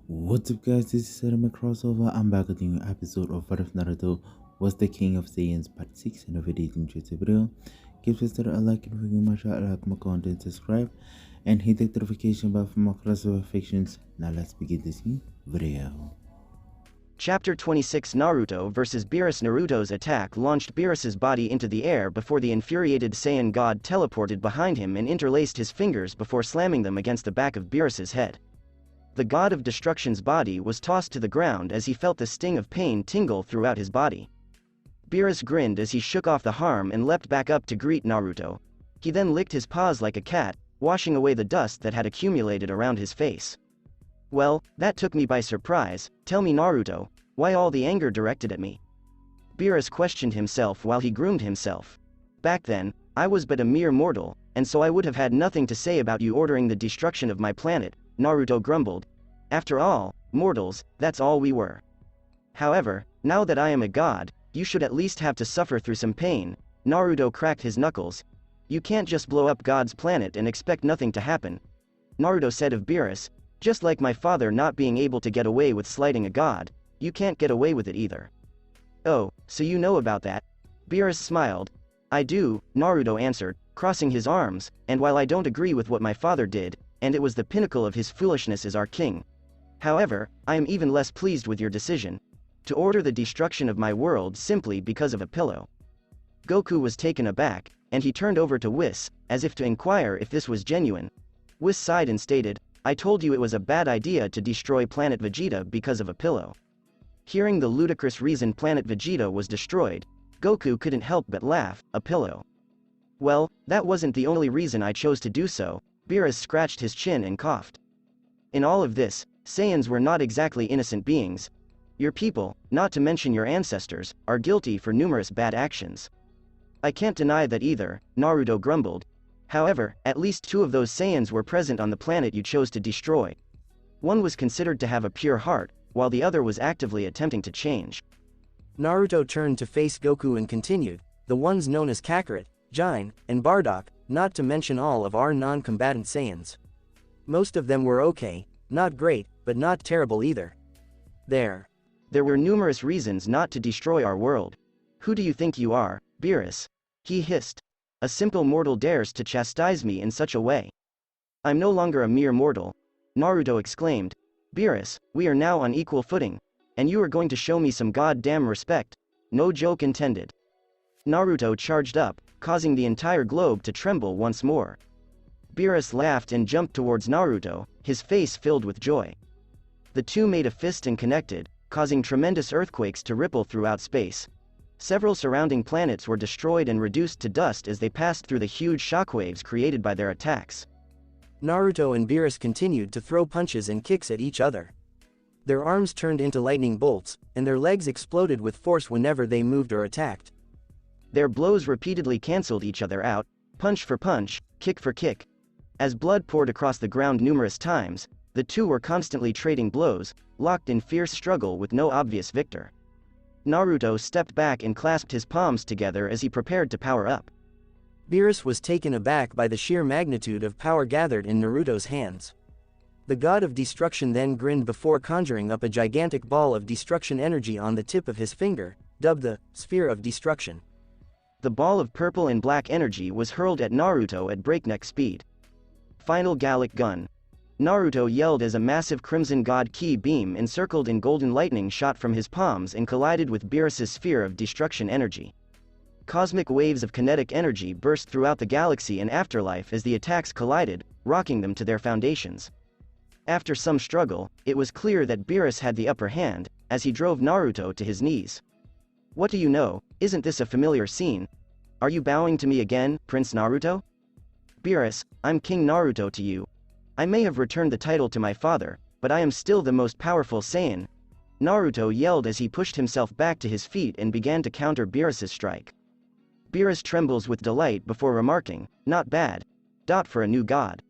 What's up guys, this is Anime Crossover. I'm back with a new episode of What If Naruto Was the King of Saiyans Part 6. And if you did enjoy the video, give this video a like and review my channel, like my content, subscribe, and hit the notification bell for more crossover fictions. Now let's begin this new video. Chapter 26 Naruto vs. Beerus. Naruto's attack launched Beerus's body into the air before the infuriated Saiyan God teleported behind him and interlaced his fingers before slamming them against the back of Beerus's head. The God of Destruction's body was tossed to the ground as he felt the sting of pain tingle throughout his body. Beerus grinned as he shook off the harm and leapt back up to greet Naruto. He then licked his paws like a cat, washing away the dust that had accumulated around his face. "Well, that took me by surprise. Tell me, Naruto, why all the anger directed at me?" Beerus questioned himself while he groomed himself. "Back then, I was but a mere mortal, and so I would have had nothing to say about you ordering the destruction of my planet," Naruto grumbled. "After all, mortals, that's all we were. However, now that I am a god, you should at least have to suffer through some pain." Naruto cracked his knuckles. "You can't just blow up God's planet and expect nothing to happen," Naruto said of Beerus. "Just like my father not being able to get away with slighting a god, you can't get away with it either." "Oh, so you know about that?" Beerus smiled. "I do," Naruto answered, crossing his arms, "and while I don't agree with what my father did, and it was the pinnacle of his foolishness as our king, however, I am even less pleased with your decision to order the destruction of my world simply because of a pillow." Goku was taken aback, and he turned over to Whis, as if to inquire if this was genuine. Whis sighed and stated, "I told you it was a bad idea to destroy planet Vegeta because of a pillow." Hearing the ludicrous reason planet Vegeta was destroyed, Goku couldn't help but laugh. "A pillow? Well, that wasn't the only reason I chose to do so." Beerus scratched his chin and coughed. "In all of this, Saiyans were not exactly innocent beings. Your people, not to mention your ancestors, are guilty for numerous bad actions." "I can't deny that either," Naruto grumbled. "However, at least two of those Saiyans were present on the planet you chose to destroy. One was considered to have a pure heart, while the other was actively attempting to change." Naruto turned to face Goku and continued, "The ones known as Kakarot, Jin, and Bardock, not to mention all of our non-combatant Saiyans. Most of them were okay, not great, but not terrible either. There were numerous reasons not to destroy our world. Who do you think you are, Beerus?" he hissed. "A simple mortal dares to chastise me in such a way." "I'm no longer a mere mortal," Naruto exclaimed. "Beerus, we are now on equal footing, and you are going to show me some goddamn respect. No joke intended." Naruto charged up, causing the entire globe to tremble once more. Beerus laughed and jumped towards Naruto, his face filled with joy. The two made a fist and connected, causing tremendous earthquakes to ripple throughout space. Several surrounding planets were destroyed and reduced to dust as they passed through the huge shockwaves created by their attacks. Naruto and Beerus continued to throw punches and kicks at each other. Their arms turned into lightning bolts, and their legs exploded with force whenever they moved or attacked. Their blows repeatedly cancelled each other out, punch for punch, kick for kick. As blood poured across the ground numerous times, the two were constantly trading blows, locked in fierce struggle with no obvious victor. Naruto stepped back and clasped his palms together as he prepared to power up. Beerus was taken aback by the sheer magnitude of power gathered in Naruto's hands. The god of destruction then grinned before conjuring up a gigantic ball of destruction energy on the tip of his finger, dubbed the Sphere of Destruction. The ball of purple and black energy was hurled at Naruto at breakneck speed. "Final Gallic Gun!" Naruto yelled as a massive Crimson God Ki beam encircled in golden lightning shot from his palms and collided with Beerus's Sphere of Destruction energy. Cosmic waves of kinetic energy burst throughout the galaxy and afterlife as the attacks collided, rocking them to their foundations. After some struggle, it was clear that Beerus had the upper hand, as he drove Naruto to his knees. "What do you know? Isn't this a familiar scene? Are you bowing to me again, Prince Naruto?" "Beerus, I'm King Naruto to you. I may have returned the title to my father, but I am still the most powerful Saiyan," Naruto yelled as he pushed himself back to his feet and began to counter Beerus's strike. Beerus trembles with delight before remarking, "Not bad. For a new god."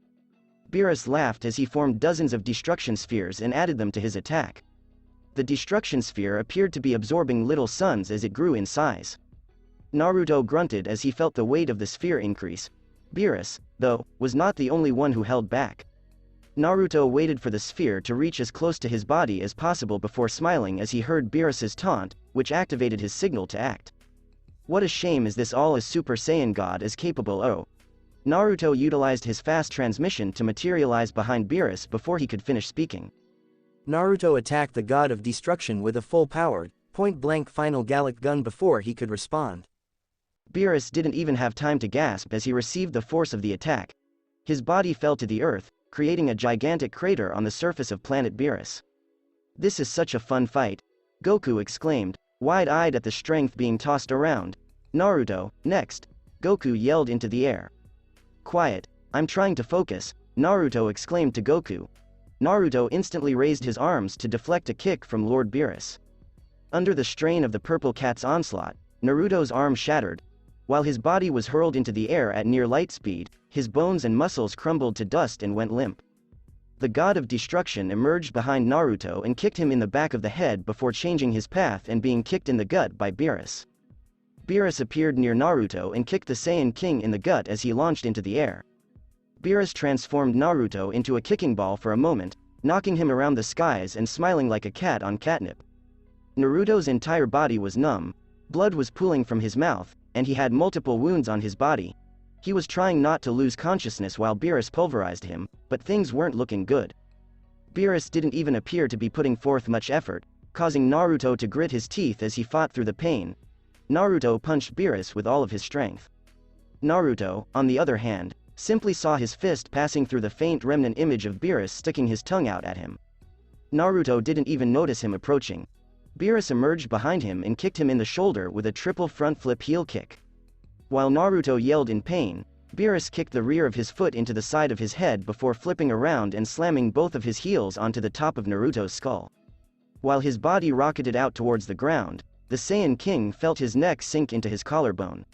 Beerus laughed as he formed dozens of destruction spheres and added them to his attack. The destruction sphere appeared to be absorbing little suns as it grew in size. Naruto grunted as he felt the weight of the sphere increase. Beerus, though, was not the only one who held back. Naruto waited for the sphere to reach as close to his body as possible before smiling as he heard Beerus's taunt, which activated his signal to act. What a shame is this, all as Super Saiyan God is capable. Oh. Naruto utilized his fast transmission to materialize behind Beerus before he could finish speaking. Naruto attacked the god of destruction with a full-powered, point-blank final Gallic gun before he could respond. Beerus didn't even have time to gasp as he received the force of the attack. His body fell to the earth, creating a gigantic crater on the surface of planet Beerus. "This is such a fun fight," Goku exclaimed, wide-eyed at the strength being tossed around. "Naruto, next," Goku yelled into the air. "Quiet, I'm trying to focus," Naruto exclaimed to Goku. Naruto instantly raised his arms to deflect a kick from Lord Beerus. Under the strain of the purple cat's onslaught, Naruto's arm shattered. While his body was hurled into the air at near light speed, his bones and muscles crumbled to dust and went limp. The god of destruction emerged behind Naruto and kicked him in the back of the head before changing his path and being kicked in the gut by Beerus. Beerus appeared near Naruto and kicked the Saiyan King in the gut as he launched into the air. Beerus transformed Naruto into a kicking ball for a moment, knocking him around the skies and smiling like a cat on catnip. Naruto's entire body was numb, blood was pooling from his mouth, and he had multiple wounds on his body. He was trying not to lose consciousness while Beerus pulverized him, but things weren't looking good. Beerus didn't even appear to be putting forth much effort, causing Naruto to grit his teeth as he fought through the pain. Naruto punched Beerus with all of his strength. Naruto, on the other hand, simply saw his fist passing through the faint remnant image of Beerus sticking his tongue out at him. Naruto didn't even notice him approaching. Beerus emerged behind him and kicked him in the shoulder with a triple front flip heel kick. While Naruto yelled in pain, Beerus kicked the rear of his foot into the side of his head before flipping around and slamming both of his heels onto the top of Naruto's skull. While his body rocketed out towards the ground, the Saiyan King felt his neck sink into his collarbone.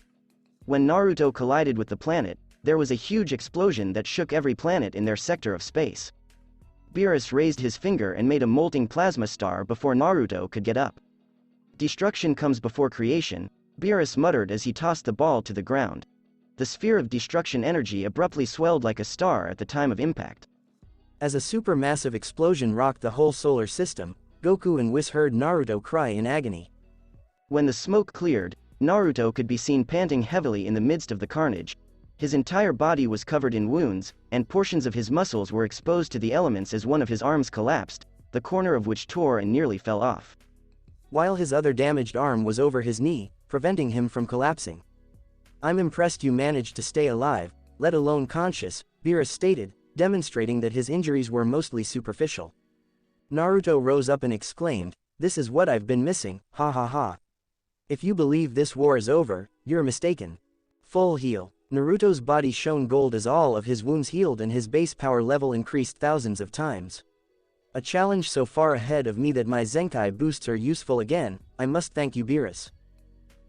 When Naruto collided with the planet, there was a huge explosion that shook every planet in their sector of space. Beerus raised his finger and made a molting plasma star before Naruto could get up. "Destruction comes before creation," Beerus muttered as he tossed the ball to the ground. The sphere of destruction energy abruptly swelled like a star at the time of impact. As a supermassive explosion rocked the whole solar system, Goku and Whis heard Naruto cry in agony. When the smoke cleared, Naruto could be seen panting heavily in the midst of the carnage. His entire body was covered in wounds, and portions of his muscles were exposed to the elements as one of his arms collapsed, the corner of which tore and nearly fell off. While his other damaged arm was over his knee, preventing him from collapsing. "I'm impressed you managed to stay alive, let alone conscious," Beerus stated, demonstrating that his injuries were mostly superficial. Naruto rose up and exclaimed, "This is what I've been missing, ha ha ha. If you believe this war is over, you're mistaken." Full heal. Naruto's body shone gold as all of his wounds healed and his base power level increased thousands of times. "A challenge so far ahead of me that my Zenkai boosts are useful again, I must thank you, Beerus."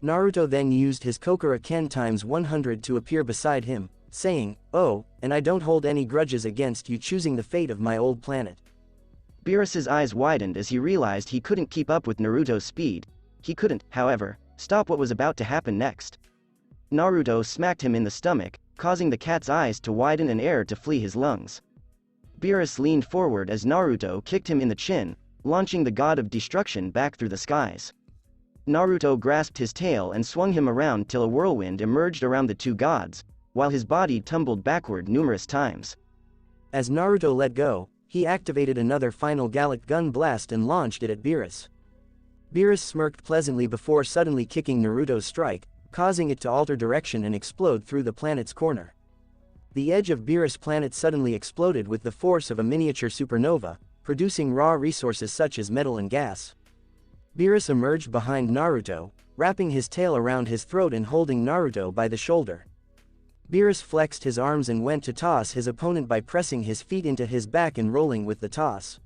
Naruto then used his Kokura Ken times 100 to appear beside him, saying, "Oh, and I don't hold any grudges against you choosing the fate of my old planet." Beerus's eyes widened as he realized he couldn't keep up with Naruto's speed. He couldn't, however, stop what was about to happen next. Naruto smacked him in the stomach, causing the cat's eyes to widen and air to flee his lungs. Beerus leaned forward as Naruto kicked him in the chin, launching the god of destruction back through the skies. Naruto grasped his tail and swung him around till a whirlwind emerged around the two gods, while his body tumbled backward numerous times. As Naruto let go, he activated another final Gallic gun blast and launched it at Beerus. Beerus smirked pleasantly before suddenly kicking Naruto's strike, causing it to alter direction and explode through the planet's corner. The edge of Beerus' planet suddenly exploded with the force of a miniature supernova, producing raw resources such as metal and gas. Beerus emerged behind Naruto, wrapping his tail around his throat and holding Naruto by the shoulder. Beerus flexed his arms and went to toss his opponent by pressing his feet into his back and rolling with the toss.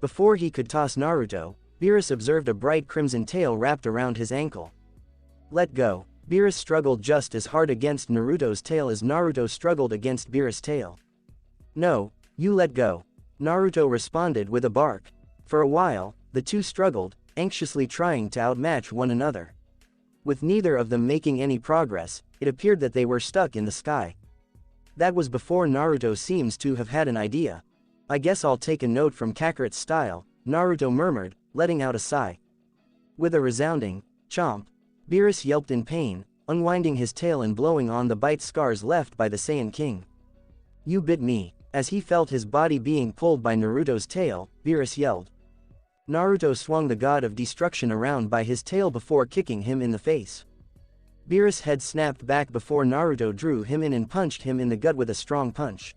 Before he could toss Naruto, Beerus observed a bright crimson tail wrapped around his ankle. "Let go." Beerus struggled just as hard against Naruto's tail as Naruto struggled against Beerus' tail. "No, you let go." Naruto responded with a bark. For a while, the two struggled, anxiously trying to outmatch one another. With neither of them making any progress, it appeared that they were stuck in the sky. That was before Naruto seems to have had an idea. I guess I'll take a note from Kakarot's style, Naruto murmured, letting out a sigh. With a resounding chomp, Beerus yelped in pain, unwinding his tail and blowing on the bite scars left by the Saiyan King. You bit me. As he felt his body being pulled by Naruto's tail, Beerus yelled. Naruto swung the God of Destruction around by his tail before kicking him in the face. Beerus' head snapped back before Naruto drew him in and punched him in the gut with a strong punch.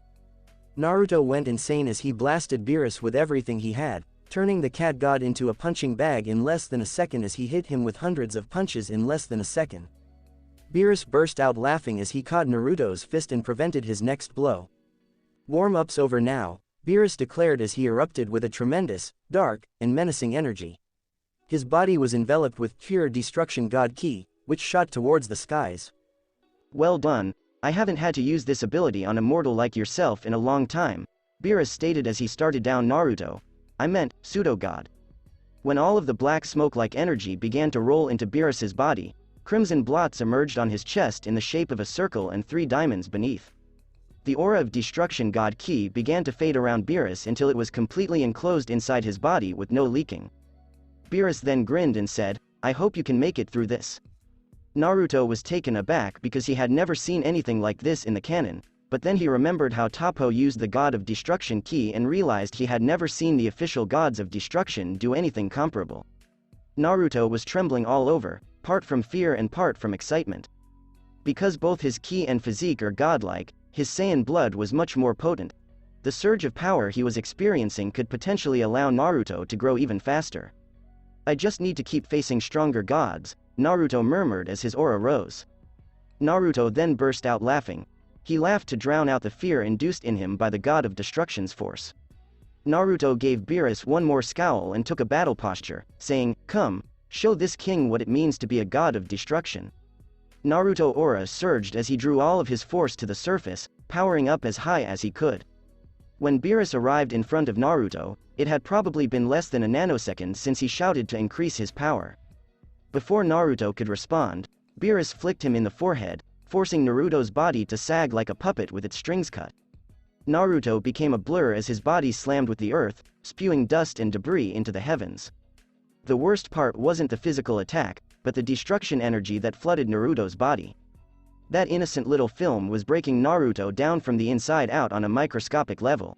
Naruto went insane as he blasted Beerus with everything he had, turning the cat god into a punching bag in less than a second as he hit him with hundreds of punches in less than a second. Beerus burst out laughing as he caught Naruto's fist and prevented his next blow. Warm-up's over now, Beerus declared as he erupted with a tremendous, dark, and menacing energy. His body was enveloped with pure destruction god ki, which shot towards the skies. Well done, I haven't had to use this ability on a mortal like yourself in a long time, Beerus stated as he started down Naruto. I meant, pseudo-god. When all of the black smoke-like energy began to roll into Beerus's body, crimson blots emerged on his chest in the shape of a circle and 3 diamonds beneath. The aura of destruction god ki began to fade around Beerus until it was completely enclosed inside his body with no leaking. Beerus then grinned and said, I hope you can make it through this. Naruto was taken aback because he had never seen anything like this in the canon, but then he remembered how Toppo used the god of destruction ki and realized he had never seen the official gods of destruction do anything comparable. Naruto was trembling all over, part from fear and part from excitement. Because both his ki and physique are godlike, his Saiyan blood was much more potent. The surge of power he was experiencing could potentially allow Naruto to grow even faster. I just need to keep facing stronger gods, Naruto murmured as his aura rose. Naruto then burst out laughing. He laughed to drown out the fear induced in him by the god of destruction's force. Naruto gave Beerus one more scowl and took a battle posture, saying, Come, show this king what it means to be a god of destruction. Naruto aura surged as he drew all of his force to the surface, powering up as high as he could. When Beerus arrived in front of Naruto, it had probably been less than a nanosecond since he shouted to increase his power. Before Naruto could respond, Beerus flicked him in the forehead, forcing Naruto's body to sag like a puppet with its strings cut. Naruto became a blur as his body slammed with the earth, spewing dust and debris into the heavens. The worst part wasn't the physical attack, but the destruction energy that flooded Naruto's body. That innocent little film was breaking Naruto down from the inside out on a microscopic level.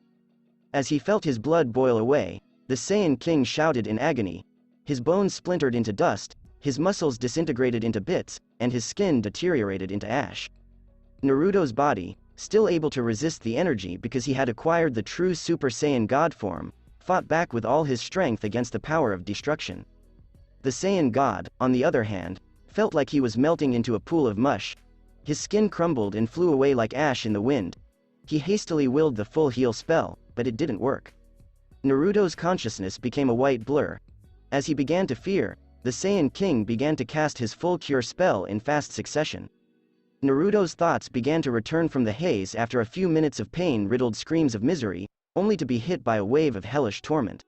As he felt his blood boil away, the Saiyan King shouted in agony. His bones splintered into dust, his muscles disintegrated into bits, and his skin deteriorated into ash. Naruto's body, still able to resist the energy because he had acquired the true Super Saiyan God form, fought back with all his strength against the power of destruction. The Saiyan God, on the other hand, felt like he was melting into a pool of mush. His skin crumbled and flew away like ash in the wind. He hastily willed the full heal spell, but it didn't work. Naruto's consciousness became a white blur. As he began to fear, the Saiyan King began to cast his full cure spell in fast succession. Naruto's thoughts began to return from the haze after a few minutes of pain-riddled screams of misery, only to be hit by a wave of hellish torment.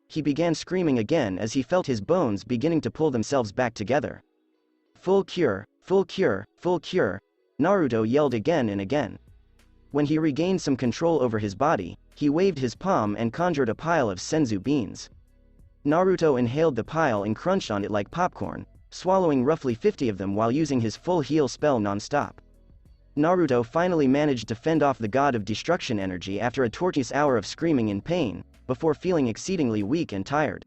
He began screaming again as he felt his bones beginning to pull themselves back together. Full cure, full cure, full cure, Naruto yelled again and again. When he regained some control over his body, he waved his palm and conjured a pile of senzu beans. Naruto inhaled the pile and crunched on it like popcorn, swallowing roughly 50 of them while using his full heal spell non-stop. Naruto finally managed to fend off the god of destruction energy after a torturous hour of screaming in pain, before feeling exceedingly weak and tired.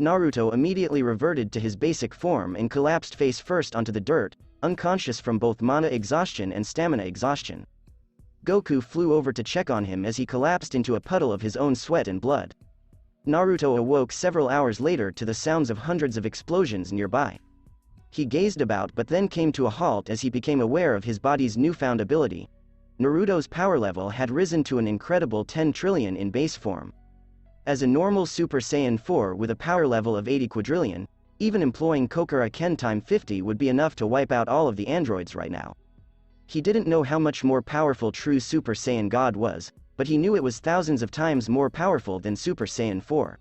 Naruto immediately reverted to his basic form and collapsed face first onto the dirt, unconscious from both mana exhaustion and stamina exhaustion. Goku flew over to check on him as he collapsed into a puddle of his own sweat and blood. Naruto awoke several hours later to the sounds of hundreds of explosions nearby. He gazed about but then came to a halt as he became aware of his body's newfound ability. Naruto's power level had risen to an incredible 10 trillion in base form. As a normal Super Saiyan 4 with a power level of 80 quadrillion, even employing Kokura Ken times 50 would be enough to wipe out all of the androids right now. He didn't know how much more powerful true Super Saiyan God was, but he knew it was thousands of times more powerful than Super Saiyan 4.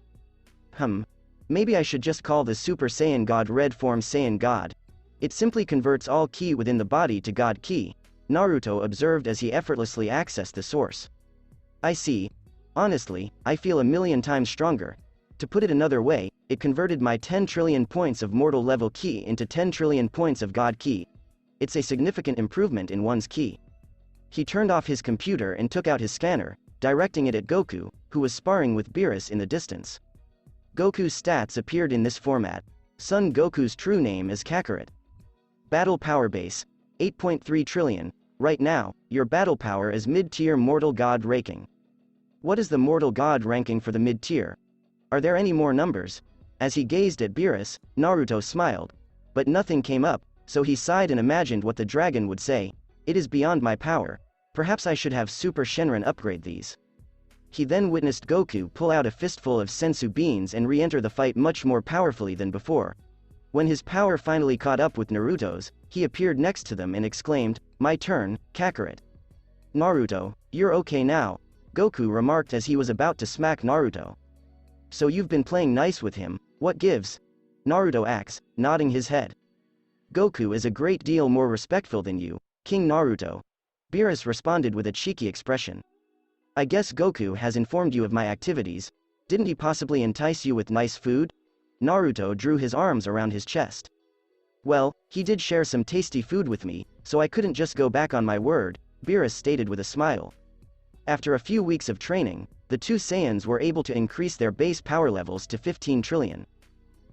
Maybe I should just call the Super Saiyan God Red form Saiyan God. It simply converts all ki within the body to God ki, Naruto observed as he effortlessly accessed the source. I see. Honestly, I feel a million times stronger. To put it another way, it converted my 10 trillion points of mortal level ki into 10 trillion points of god ki. It's a significant improvement in one's ki. He turned off his computer and took out his scanner, directing it at Goku, who was sparring with Beerus in the distance. Goku's stats appeared in this format. Son Goku's true name is Kakarot. Battle power base, 8.3 trillion. Right now, your battle power is mid-tier mortal god ranking. What is the mortal god ranking for the mid-tier? Are there any more numbers? As he gazed at Beerus, Naruto smiled. But nothing came up, so he sighed and imagined what the dragon would say. It is beyond my power. Perhaps I should have Super Shenron upgrade these. He then witnessed Goku pull out a fistful of sensu beans and re-enter the fight much more powerfully than before. When his power finally caught up with Naruto's, he appeared next to them and exclaimed, "My turn, Kakarot." "Naruto, you're okay now," Goku remarked as he was about to smack Naruto. "So you've been playing nice with him, what gives?" Naruto asks, nodding his head. "Goku is a great deal more respectful than you, King Naruto," Beerus responded with a cheeky expression. "I guess Goku has informed you of my activities. Didn't he possibly entice you with nice food?" Naruto drew his arms around his chest. "Well, he did share some tasty food with me, so I couldn't just go back on my word," Beerus stated with a smile. After a few weeks of training, the two Saiyans were able to increase their base power levels to 15 trillion.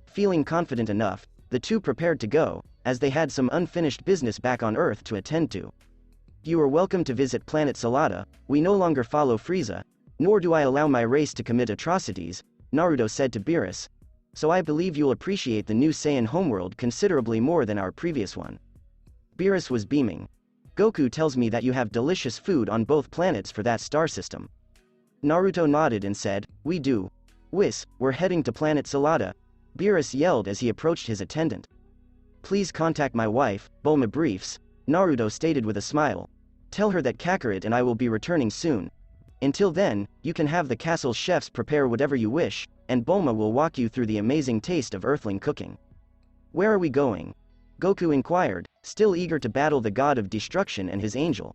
Feeling confident enough, the two prepared to go, as they had some unfinished business back on Earth to attend to. "You are welcome to visit planet Salada. We no longer follow Frieza, nor do I allow my race to commit atrocities," Naruto said to Beerus. "So I believe you'll appreciate the new Saiyan homeworld considerably more than our previous one." Beerus was beaming. "Goku tells me that you have delicious food on both planets for that star system." Naruto nodded and said, "We do. Whis, we're heading to planet Salada," Beerus yelled as he approached his attendant. "Please contact my wife, Bulma Briefs," Naruto stated with a smile. "Tell her that Kakarot and I will be returning soon. Until then, you can have the castle's chefs prepare whatever you wish, and Bulma will walk you through the amazing taste of Earthling cooking." "Where are we going?" Goku inquired, still eager to battle the god of destruction and his angel.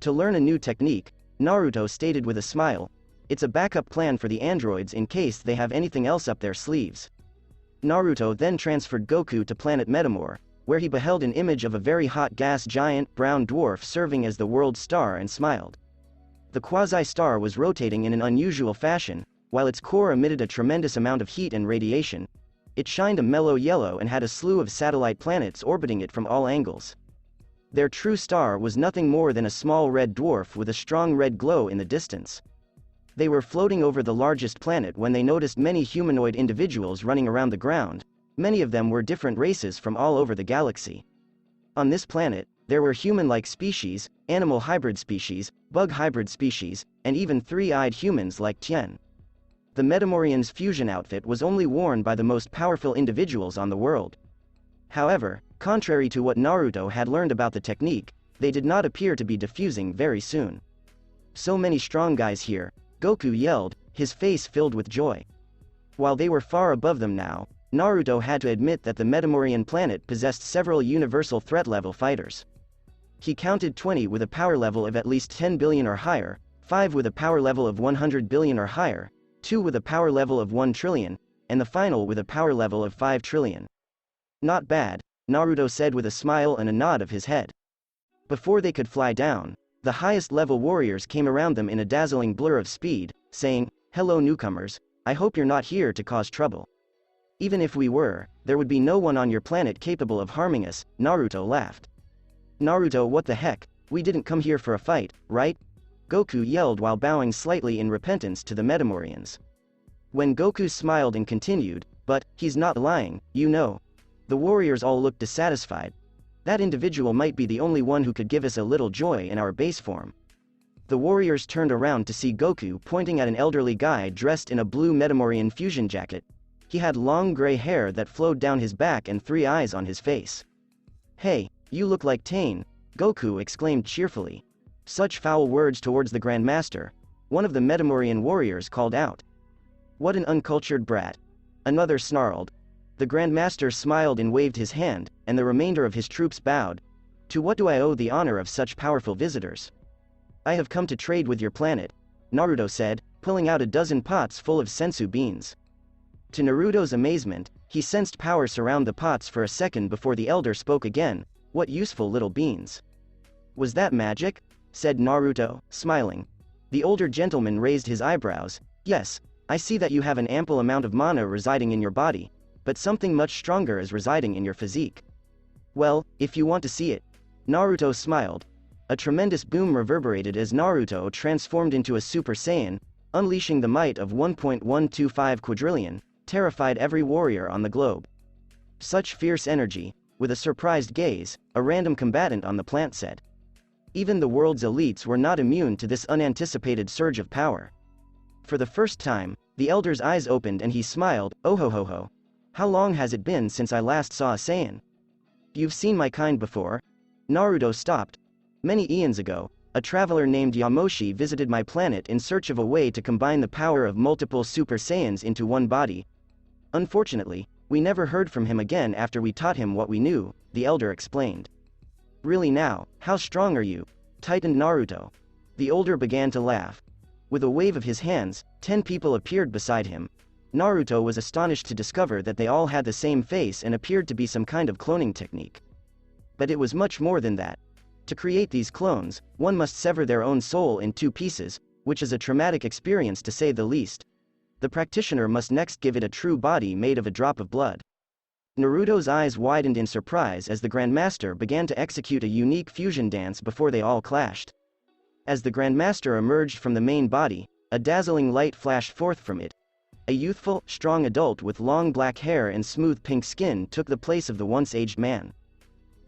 "To learn a new technique," Naruto stated with a smile. "It's a backup plan for the androids in case they have anything else up their sleeves." Naruto then transferred Goku to planet Metamor, where he beheld an image of a very hot gas giant brown dwarf serving as the world's star and smiled. The quasi-star was rotating in an unusual fashion, while its core emitted a tremendous amount of heat and radiation. It shined a mellow yellow and had a slew of satellite planets orbiting it from all angles. Their true star was nothing more than a small red dwarf with a strong red glow in the distance. They were floating over the largest planet when they noticed many humanoid individuals running around the ground. Many of them were different races from all over the galaxy. On this planet, there were human-like species, animal hybrid species, bug hybrid species, and even three-eyed humans like Tien. The Metamorians' fusion outfit was only worn by the most powerful individuals on the world. However, contrary to what Naruto had learned about the technique, they did not appear to be diffusing very soon. "So many strong guys here," Goku yelled, his face filled with joy. While they were far above them now, Naruto had to admit that the Metamorian planet possessed several universal threat level fighters. He counted 20 with a power level of at least 10 billion or higher, 5 with a power level of 100 billion or higher, 2 with a power level of 1 trillion, and the final with a power level of 5 trillion. "Not bad," Naruto said with a smile and a nod of his head. Before they could fly down, the highest level warriors came around them in a dazzling blur of speed, saying, "Hello newcomers, I hope you're not here to cause trouble." "Even if we were, there would be no one on your planet capable of harming us," Naruto laughed. "Naruto, what the heck, we didn't come here for a fight, right?" Goku yelled while bowing slightly in repentance to the Metamorians. When Goku smiled and continued, "But, he's not lying, you know." The warriors all looked dissatisfied. That individual might be the only one who could give us a little joy in our base form. The warriors turned around to see Goku pointing at an elderly guy dressed in a blue Metamorian fusion jacket. He had long gray hair that flowed down his back and 3 eyes on his face. "Hey, you look like Tane," Goku exclaimed cheerfully. Such foul words towards the Grand Master, one of the Metamorian warriors called out. "What an uncultured brat," another snarled. The Grand Master smiled and waved his hand, and the remainder of his troops bowed. "To what do I owe the honor of such powerful visitors?" "I have come to trade with your planet," Naruto said, pulling out a dozen pots full of senzu beans. To Naruto's amazement, he sensed power surround the pots for a second before the elder spoke again. "What useful little beans." "Was that magic?" said Naruto, smiling. The older gentleman raised his eyebrows. "Yes, I see that you have an ample amount of mana residing in your body, but something much stronger is residing in your physique." "Well, if you want to see it." Naruto smiled. A tremendous boom reverberated as Naruto transformed into a Super Saiyan, unleashing the might of 1.125 quadrillion, terrified every warrior on the globe. Such fierce energy, with a surprised gaze, a random combatant on the plant said. Even the world's elites were not immune to this unanticipated surge of power. For the first time, the elder's eyes opened and he smiled. "Oh ho ho ho. How long has it been since I last saw a Saiyan?" "You've seen my kind before." Naruto stopped. "Many eons ago, a traveler named Yamoshi visited my planet in search of a way to combine the power of multiple Super Saiyans into one body. Unfortunately, we never heard from him again after we taught him what we knew," the elder explained. "Really now, how strong are you?" tightened Naruto. The older began to laugh. With a wave of his hands, 10 people appeared beside him. Naruto was astonished to discover that they all had the same face and appeared to be some kind of cloning technique. But it was much more than that. To create these clones, one must sever their own soul in 2 pieces, which is a traumatic experience to say the least. The practitioner must next give it a true body made of a drop of blood. Naruto's eyes widened in surprise as the Grandmaster began to execute a unique fusion dance before they all clashed. As the Grandmaster emerged from the main body, a dazzling light flashed forth from it. A youthful, strong adult with long black hair and smooth pink skin took the place of the once aged man.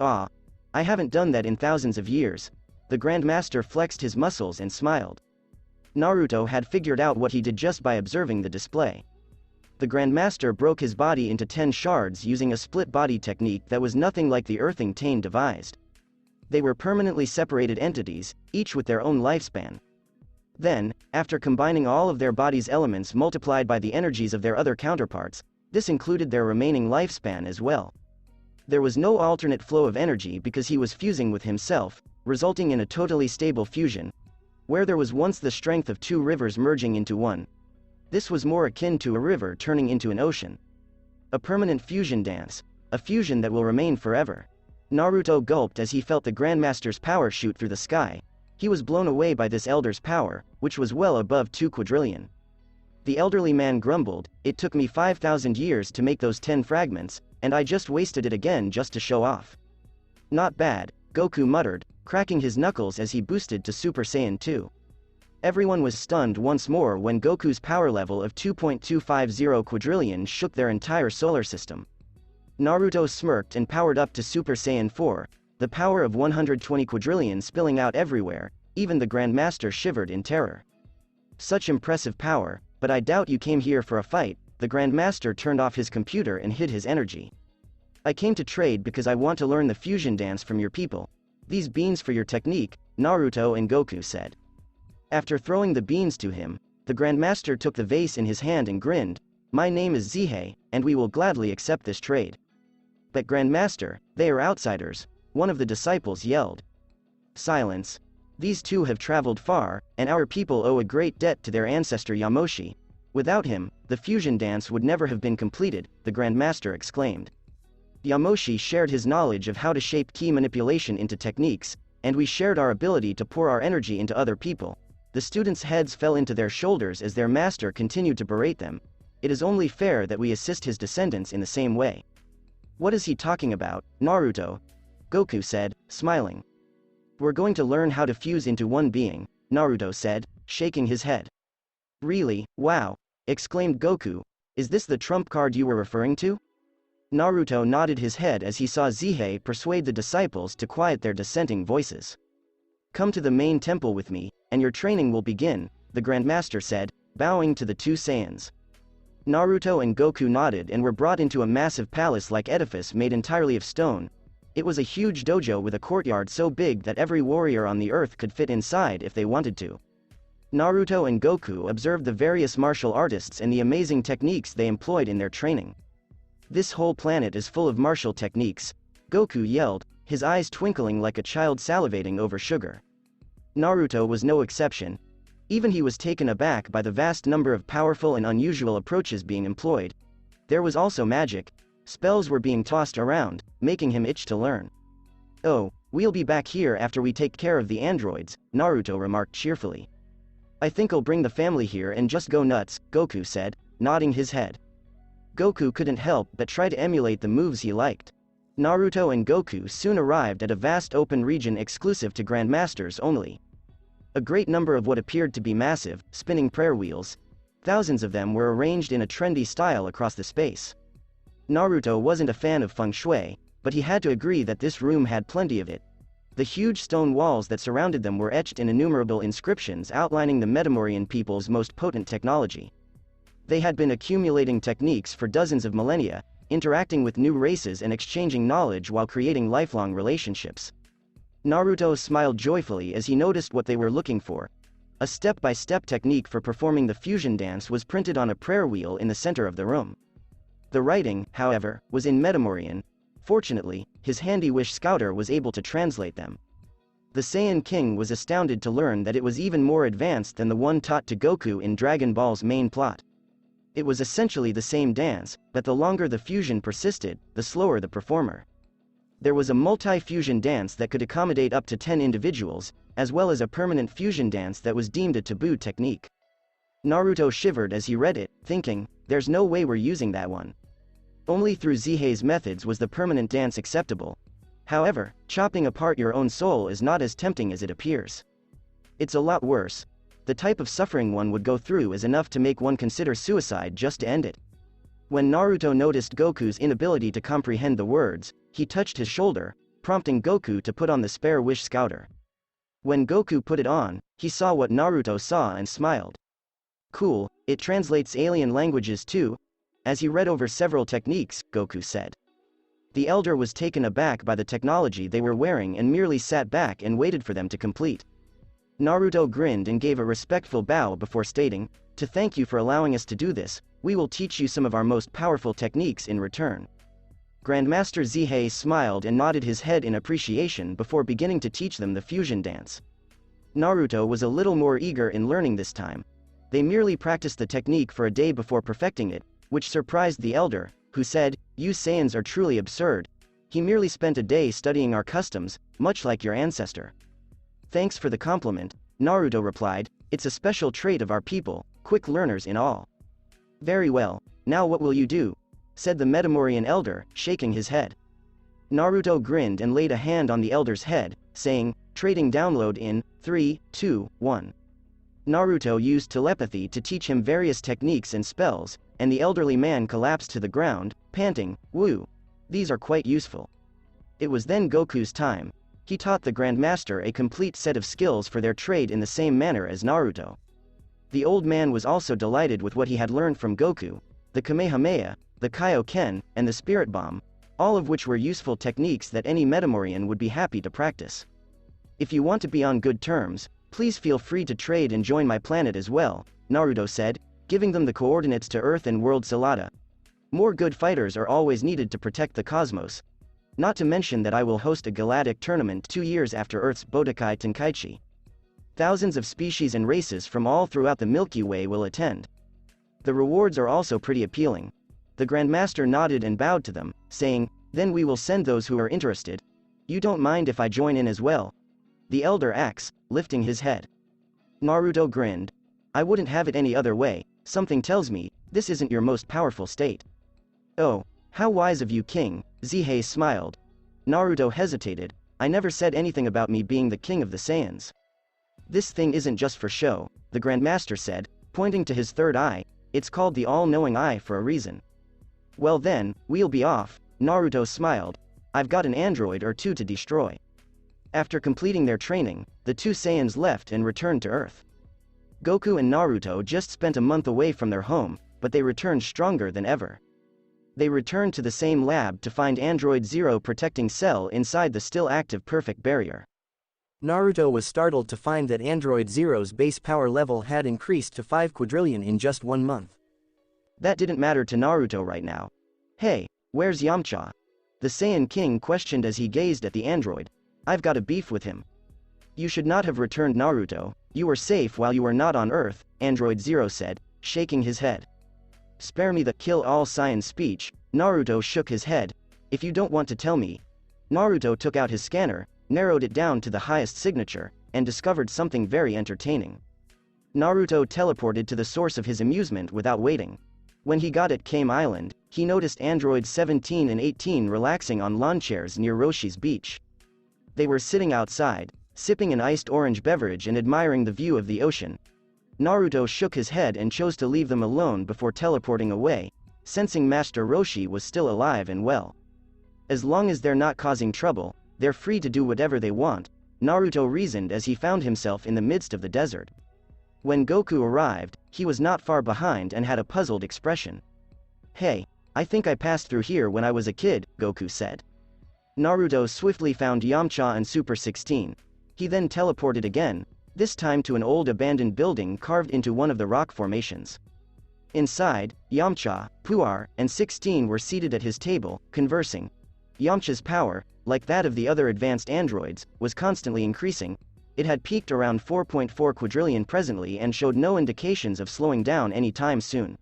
"Ah, I haven't done that in thousands of years." The Grandmaster flexed his muscles and smiled. Naruto had figured out what he did just by observing the display. The Grandmaster broke his body into 10 shards using a split body technique that was nothing like the earthing Tane devised. They were permanently separated entities, each with their own lifespan. Then, after combining all of their body's elements multiplied by the energies of their other counterparts, this included their remaining lifespan as well. There was no alternate flow of energy because he was fusing with himself, resulting in a totally stable fusion, where there was once the strength of 2 rivers merging into one. This was more akin to a river turning into an ocean. A permanent fusion dance, a fusion that will remain forever. Naruto gulped as he felt the Grandmaster's power shoot through the sky. He was blown away by this elder's power, which was well above 2 quadrillion. The elderly man grumbled, "It took me 5,000 years to make those 10 fragments, and I just wasted it again just to show off." "Not bad," Goku muttered, cracking his knuckles as he boosted to Super Saiyan 2. Everyone was stunned once more when Goku's power level of 2.250 quadrillion shook their entire solar system. Naruto smirked and powered up to Super Saiyan 4, the power of 120 quadrillion spilling out everywhere. Even the Grandmaster shivered in terror. "Such impressive power, but I doubt you came here for a fight." The Grandmaster turned off his computer and hid his energy. "I came to trade because I want to learn the fusion dance from your people. These beans for your technique," Naruto and Goku said. After throwing the beans to him, the Grandmaster took the vase in his hand and grinned. "My name is Zihei, and we will gladly accept this trade." "But Grandmaster, they are outsiders," one of the disciples yelled. "Silence. These 2 have traveled far, and our people owe a great debt to their ancestor Yamoshi. Without him, the fusion dance would never have been completed," the Grandmaster exclaimed. "Yamoshi shared his knowledge of how to shape key manipulation into techniques, and we shared our ability to pour our energy into other people." The students' heads fell into their shoulders as their master continued to berate them. "It is only fair that we assist his descendants in the same way." "What is he talking about, Naruto?" Goku said, smiling. "We're going to learn how to fuse into one being," Naruto said, shaking his head. "Really, wow," exclaimed Goku. "Is this the trump card you were referring to?" Naruto nodded his head as he saw Zihei persuade the disciples to quiet their dissenting voices. "Come to the main temple with me, and your training will begin," the Grandmaster said, bowing to the 2 Saiyans. Naruto and Goku nodded and were brought into a massive palace-like edifice made entirely of stone. It was a huge dojo with a courtyard so big that every warrior on the earth could fit inside if they wanted to. Naruto and Goku observed the various martial artists and the amazing techniques they employed in their training. "This whole planet is full of martial techniques," Goku yelled, his eyes twinkling like a child salivating over sugar. Naruto was no exception. Even he was taken aback by the vast number of powerful and unusual approaches being employed. There was also magic. Spells were being tossed around, making him itch to learn. "Oh, we'll be back here after we take care of the androids," Naruto remarked cheerfully. "I think I'll bring the family here and just go nuts," Goku said, nodding his head. Goku couldn't help but try to emulate the moves he liked. Naruto and Goku soon arrived at a vast open region exclusive to Grandmasters only. A great number of what appeared to be massive, spinning prayer wheels. Thousands of them were arranged in a trendy style across the space. Naruto wasn't a fan of feng shui, but he had to agree that this room had plenty of it. The huge stone walls that surrounded them were etched in innumerable inscriptions outlining the Metamorian people's most potent technology. They had been accumulating techniques for dozens of millennia, interacting with new races and exchanging knowledge while creating lifelong relationships. Naruto smiled joyfully as he noticed what they were looking for. A step-by-step technique for performing the fusion dance was printed on a prayer wheel in the center of the room. The writing, however, was in Metamorian. Fortunately, his handy wish scouter was able to translate them. The Saiyan King was astounded to learn that it was even more advanced than the one taught to Goku in Dragon Ball's main plot. It was essentially the same dance, but the longer the fusion persisted, the slower the performer. There was a multi-fusion dance that could accommodate up to 10 individuals, as well as a permanent fusion dance that was deemed a taboo technique. Naruto shivered as he read it, thinking, there's no way we're using that one. Only through Zihei's methods was the permanent dance acceptable. However, chopping apart your own soul is not as tempting as it appears. It's a lot worse. The type of suffering one would go through is enough to make one consider suicide just to end it. When Naruto noticed Goku's inability to comprehend the words, he touched his shoulder, prompting Goku to put on the spare wish scouter. When Goku put it on, he saw what Naruto saw and smiled. Cool, it translates alien languages too. As he read over several techniques, Goku said. The elder was taken aback by the technology they were wearing and merely sat back and waited for them to complete. Naruto grinned and gave a respectful bow before stating, "To thank you for allowing us to do this, we will teach you some of our most powerful techniques in return." Grandmaster Zihei smiled and nodded his head in appreciation before beginning to teach them the fusion dance. Naruto was a little more eager in learning this time. They merely practiced the technique for a day before perfecting it, which surprised the elder, who said, "You Saiyans are truly absurd. He merely spent a day studying our customs, much like your ancestor." "Thanks for the compliment," Naruto replied, "it's a special trait of our people, quick learners in all." "Very well, now what will you do?" said the Metamorian elder, shaking his head. Naruto grinned and laid a hand on the elder's head, saying, "Trading download in 3, 2, 1. Naruto used telepathy to teach him various techniques and spells, and the elderly man collapsed to the ground, panting, "Woo! These are quite useful." It was then Goku's time. He taught the Grandmaster a complete set of skills for their trade in the same manner as Naruto. The old man was also delighted with what he had learned from Goku, the Kamehameha, the Kaioken, and the Spirit Bomb, all of which were useful techniques that any Metamorian would be happy to practice. "If you want to be on good terms, please feel free to trade and join my planet as well," Naruto said, giving them the coordinates to Earth and World Salada. "More good fighters are always needed to protect the cosmos. Not to mention that I will host a galactic tournament 2 years after Earth's Budokai Tenkaichi. Thousands of species and races from all throughout the Milky Way will attend. The rewards are also pretty appealing." The Grandmaster nodded and bowed to them, saying, "Then we will send those who are interested. You don't mind if I join in as well?" The elder asked, lifting his head. Naruto grinned. "I wouldn't have it any other way. Something tells me, this isn't your most powerful state." "Oh, how wise of you, King," Zihei smiled. Naruto hesitated. "I never said anything about me being the king of the Saiyans." "This thing isn't just for show," the Grandmaster said, pointing to his third eye. "It's called the all-knowing eye for a reason." "Well then, we'll be off," Naruto smiled. "I've got an android or two to destroy." After completing their training, the two Saiyans left and returned to Earth. Goku and Naruto just spent a month away from their home, but they returned stronger than ever. They returned to the same lab to find Android Zero protecting Cell inside the still active perfect barrier. Naruto was startled to find that Android Zero's base power level had increased to 5 quadrillion in just 1 month. That didn't matter to Naruto right now. "Hey, where's Yamcha?" the Saiyan King questioned as he gazed at the android. "I've got a beef with him." "You should not have returned, Naruto," You were safe while you were not on Earth, Android Zero said, shaking his head. Spare me the kill all Saiyans speech, Naruto shook his head. If you don't want to tell me. Naruto took out his scanner, narrowed it down to the highest signature, and discovered something very entertaining. Naruto teleported to the source of his amusement without waiting. When he got at Kame Island, he noticed androids 17 and 18 relaxing on lawn chairs near Roshi's beach. They were sitting outside, sipping an iced orange beverage and admiring the view of the ocean. Naruto shook his head and chose to leave them alone before teleporting away, sensing Master Roshi was still alive and well. As long as they're not causing trouble, they're free to do whatever they want, Naruto reasoned as he found himself in the midst of the desert. When Goku arrived, he was not far behind and had a puzzled expression. Hey, I think I passed through here when I was a kid, Goku said. Naruto swiftly found Yamcha and Super 16. He then teleported again, this time to an old abandoned building carved into one of the rock formations. Inside, Yamcha, Puar, and 16 were seated at his table, conversing. Yamcha's power, like that of the other advanced androids, was constantly increasing. It had peaked around 4.4 quadrillion presently and showed no indications of slowing down any time soon.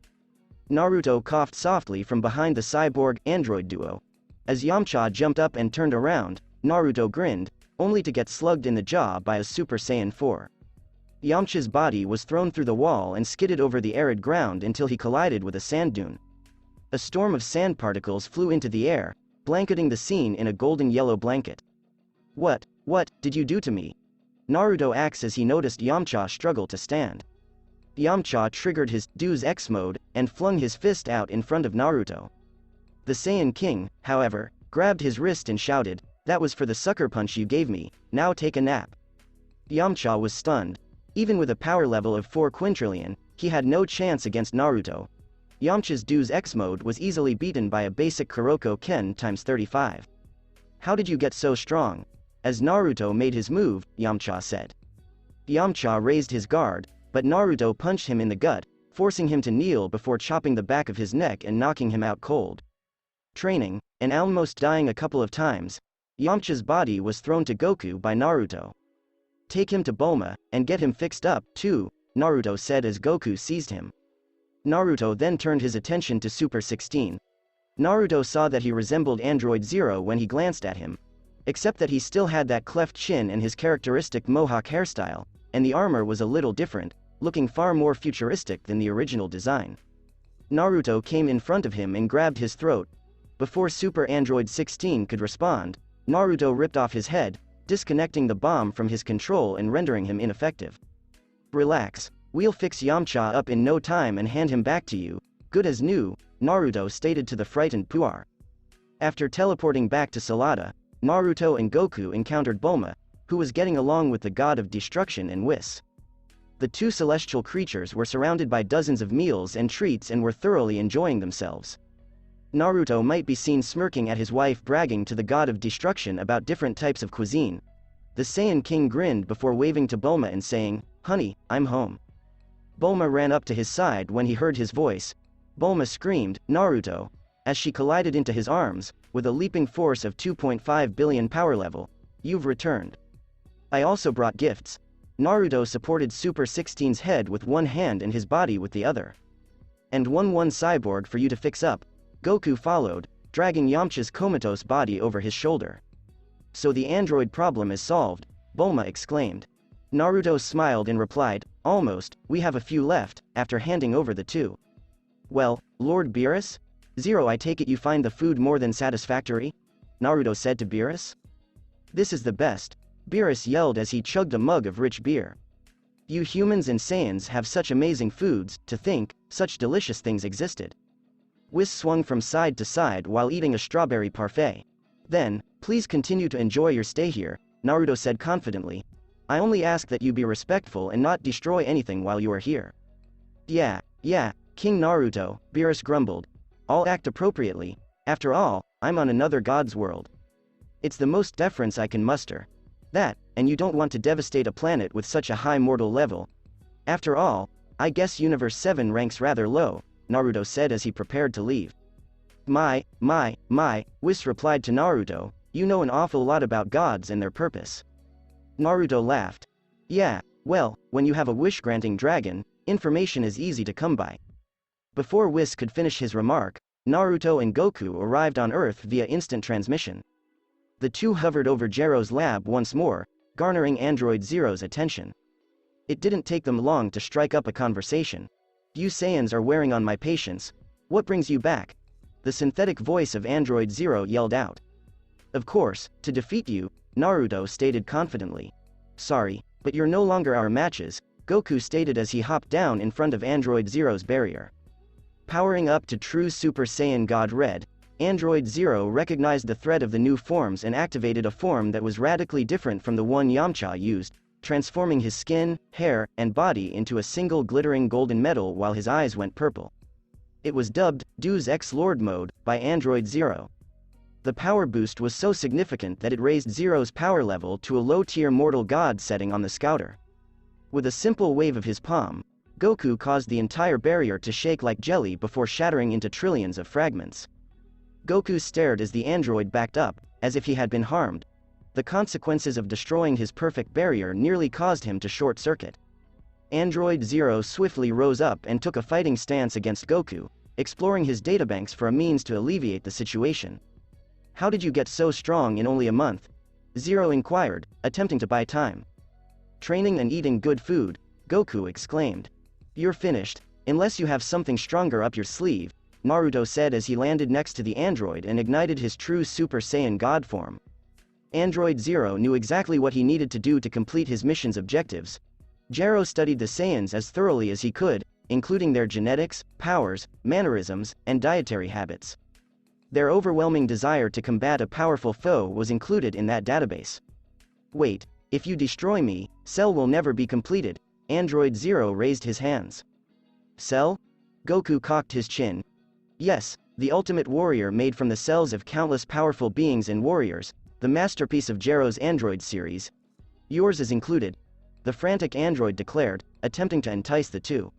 Naruto coughed softly from behind the cyborg-android duo. As Yamcha jumped up and turned around, Naruto grinned, only to get slugged in the jaw by a Super Saiyan 4. Yamcha's body was thrown through the wall and skidded over the arid ground until he collided with a sand dune. A storm of sand particles flew into the air, blanketing the scene in a golden yellow blanket. What did you do to me? Naruto asked as he noticed Yamcha struggle to stand. Yamcha triggered his Deus Ex mode and flung his fist out in front of Naruto. The Saiyan King, however, grabbed his wrist and shouted, "That was for the sucker punch you gave me, now take a nap." Yamcha was stunned. Even with a power level of 4 quintillion, he had no chance against Naruto. Yamcha's Deus Ex mode was easily beaten by a basic Kuroko Ken times 35. How did you get so strong? As Naruto made his move, Yamcha said. Yamcha raised his guard, but Naruto punched him in the gut, forcing him to kneel before chopping the back of his neck and knocking him out cold. Training, and almost dying a couple of times, Yamcha's body was thrown to Goku by Naruto. Take him to Bulma, and get him fixed up, too, Naruto said as Goku seized him. Naruto then turned his attention to Super 16. Naruto saw that he resembled Android Zero when he glanced at him. Except that he still had that cleft chin and his characteristic mohawk hairstyle, and the armor was a little different, looking far more futuristic than the original design. Naruto came in front of him and grabbed his throat. Before Super Android 16 could respond, Naruto ripped off his head, disconnecting the bomb from his control and rendering him ineffective. Relax, we'll fix Yamcha up in no time and hand him back to you, good as new, Naruto stated to the frightened Puar. After teleporting back to Salada, Naruto and Goku encountered Bulma, who was getting along with the god of destruction and Whis. The two celestial creatures were surrounded by dozens of meals and treats and were thoroughly enjoying themselves. Naruto might be seen smirking at his wife bragging to the god of destruction about different types of cuisine. The Saiyan King grinned before waving to Bulma and saying, "Honey, I'm home." Bulma ran up to his side when he heard his voice. Bulma screamed, "Naruto," as she collided into his arms, with a leaping force of 2.5 billion power level. "You've returned. I also brought gifts." Naruto supported Super 16's head with one hand and his body with the other. "And one cyborg for you to fix up." Goku followed, dragging Yamcha's comatose body over his shoulder. "So the android problem is solved," Bulma exclaimed. Naruto smiled and replied, "Almost, we have a few left," after handing over the two. "Well, Lord Beerus? Zero, I take it you find the food more than satisfactory?" Naruto said to Beerus. "This is the best," Beerus yelled as he chugged a mug of rich beer. "You humans and Saiyans have such amazing foods, to think, such delicious things existed." Whis swung from side to side while eating a strawberry parfait. "Then, please continue to enjoy your stay here," Naruto said confidently. "I only ask that you be respectful and not destroy anything while you are here." Yeah, King Naruto," Beerus grumbled. "I'll act appropriately. After all, I'm on another god's world. It's the most deference I can muster. That, and you don't want to devastate a planet with such a high mortal level. After all, I guess Universe 7 ranks rather low," Naruto said as he prepared to leave. My, Whis replied to Naruto, "You know an awful lot about gods and their purpose." Naruto laughed. "Yeah, Well, when you have a wish-granting dragon, information is easy to come by. Before Whis could finish his remark, Naruto and Goku arrived on Earth via instant transmission. The two hovered over Gero's lab once more, garnering Android Zero's attention. It didn't take them long to strike up a conversation. "You Saiyans are wearing on my patience. What brings you back?" The synthetic voice of Android Zero yelled out. "Of course, to defeat you," Naruto stated confidently. "Sorry, but you're no longer our matches," Goku stated as he hopped down in front of Android Zero's barrier. Powering up to true Super Saiyan God Red, Android Zero recognized the threat of the new forms and activated a form that was radically different from the one Yamcha used, transforming his skin, hair, and body into a single glittering golden metal while his eyes went purple. It was dubbed Deus Ex Lord Mode by Android Zero. The power boost was so significant that it raised Zero's power level to a low-tier mortal god setting on the scouter. With a simple wave of his palm, Goku caused the entire barrier to shake like jelly before shattering into trillions of fragments. Goku stared as the android backed up, as if he had been harmed. The consequences of destroying his perfect barrier nearly caused him to short-circuit. Android Zero swiftly rose up and took a fighting stance against Goku, exploring his databanks for a means to alleviate the situation. "How did you get so strong in only a month?" Zero inquired, attempting to buy time. "Training and eating good food," Goku exclaimed. "You're finished, unless you have something stronger up your sleeve," Naruto said as he landed next to the android and ignited his true Super Saiyan God form. Android Zero knew exactly what he needed to do to complete his mission's objectives. Gero studied the Saiyans as thoroughly as he could, including their genetics, powers, mannerisms, and dietary habits. Their overwhelming desire to combat a powerful foe was included in that database. "Wait, if you destroy me, Cell will never be completed," Android Zero raised his hands. "Cell?" Goku cocked his chin. "Yes, the ultimate warrior made from the cells of countless powerful beings and warriors, the masterpiece of Gero's android series. Yours is included," the frantic android declared, attempting to entice the two.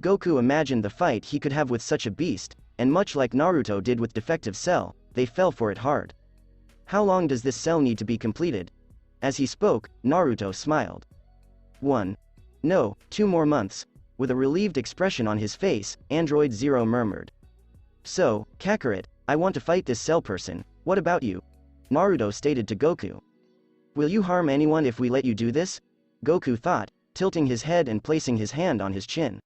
Goku imagined the fight he could have with such a beast, and much like Naruto did with defective Cell, they fell for it hard. "How long does this cell need to be completed?" As he spoke, Naruto smiled. "1. No, 2 more months," with a relieved expression on his face, Android Zero murmured. "So, Kakarot, I want to fight this Cell person, what about you?" Naruto stated to Goku. "Will you harm anyone if we let you do this?" Goku thought, tilting his head and placing his hand on his chin.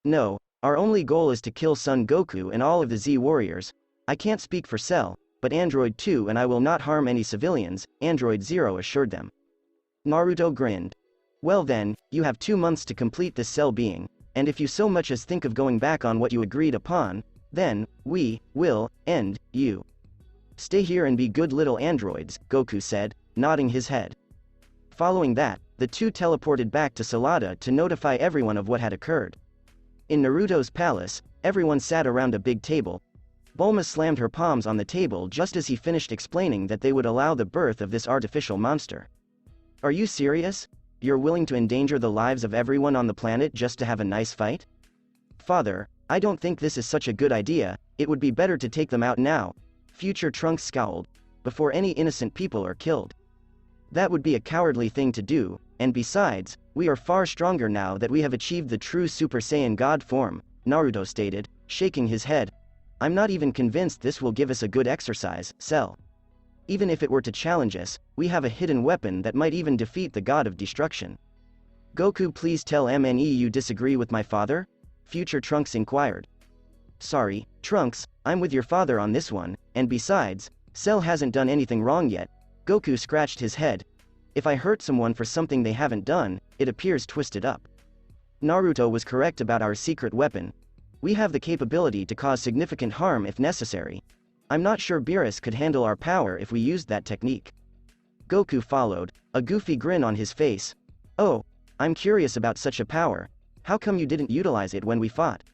"No, our only goal is to kill Son Goku and all of the Z warriors. I can't speak for Cell, but Android 2 and I will not harm any civilians," Android Zero assured them. Naruto grinned. "Well then, you have 2 months to complete this Cell being, and if you so much as think of going back on what you agreed upon, then, we will end you. Stay here and be good little androids," Goku said, nodding his head. Following that, the two teleported back to Salada to notify everyone of what had occurred. In Naruto's palace, everyone sat around a big table. Bulma slammed her palms on the table just as he finished explaining that they would allow the birth of this artificial monster. "Are you serious? You're willing to endanger the lives of everyone on the planet just to have a nice fight?" "Father, I don't think this is such a good idea, it would be better to take them out now," Future Trunks scowled, "before any innocent people are killed. That would be a cowardly thing to do, and besides, we are far stronger now that we have achieved the true Super Saiyan God form," Naruto stated, shaking his head. "I'm not even convinced this will give us a good exercise, Cell. Even if it were to challenge us, we have a hidden weapon that might even defeat the God of Destruction." "Goku, please tell MNE you disagree with my father?" Future Trunks inquired. "Sorry, Trunks, I'm with your father on this one, and besides, Cell hasn't done anything wrong yet." Goku scratched his head. "If I hurt someone for something they haven't done, it appears twisted up. Naruto was correct about our secret weapon. We have the capability to cause significant harm if necessary. I'm not sure Beerus could handle our power if we used that technique." Goku followed, a goofy grin on his face. "Oh, I'm curious about such a power. How come you didn't utilize it when we fought?"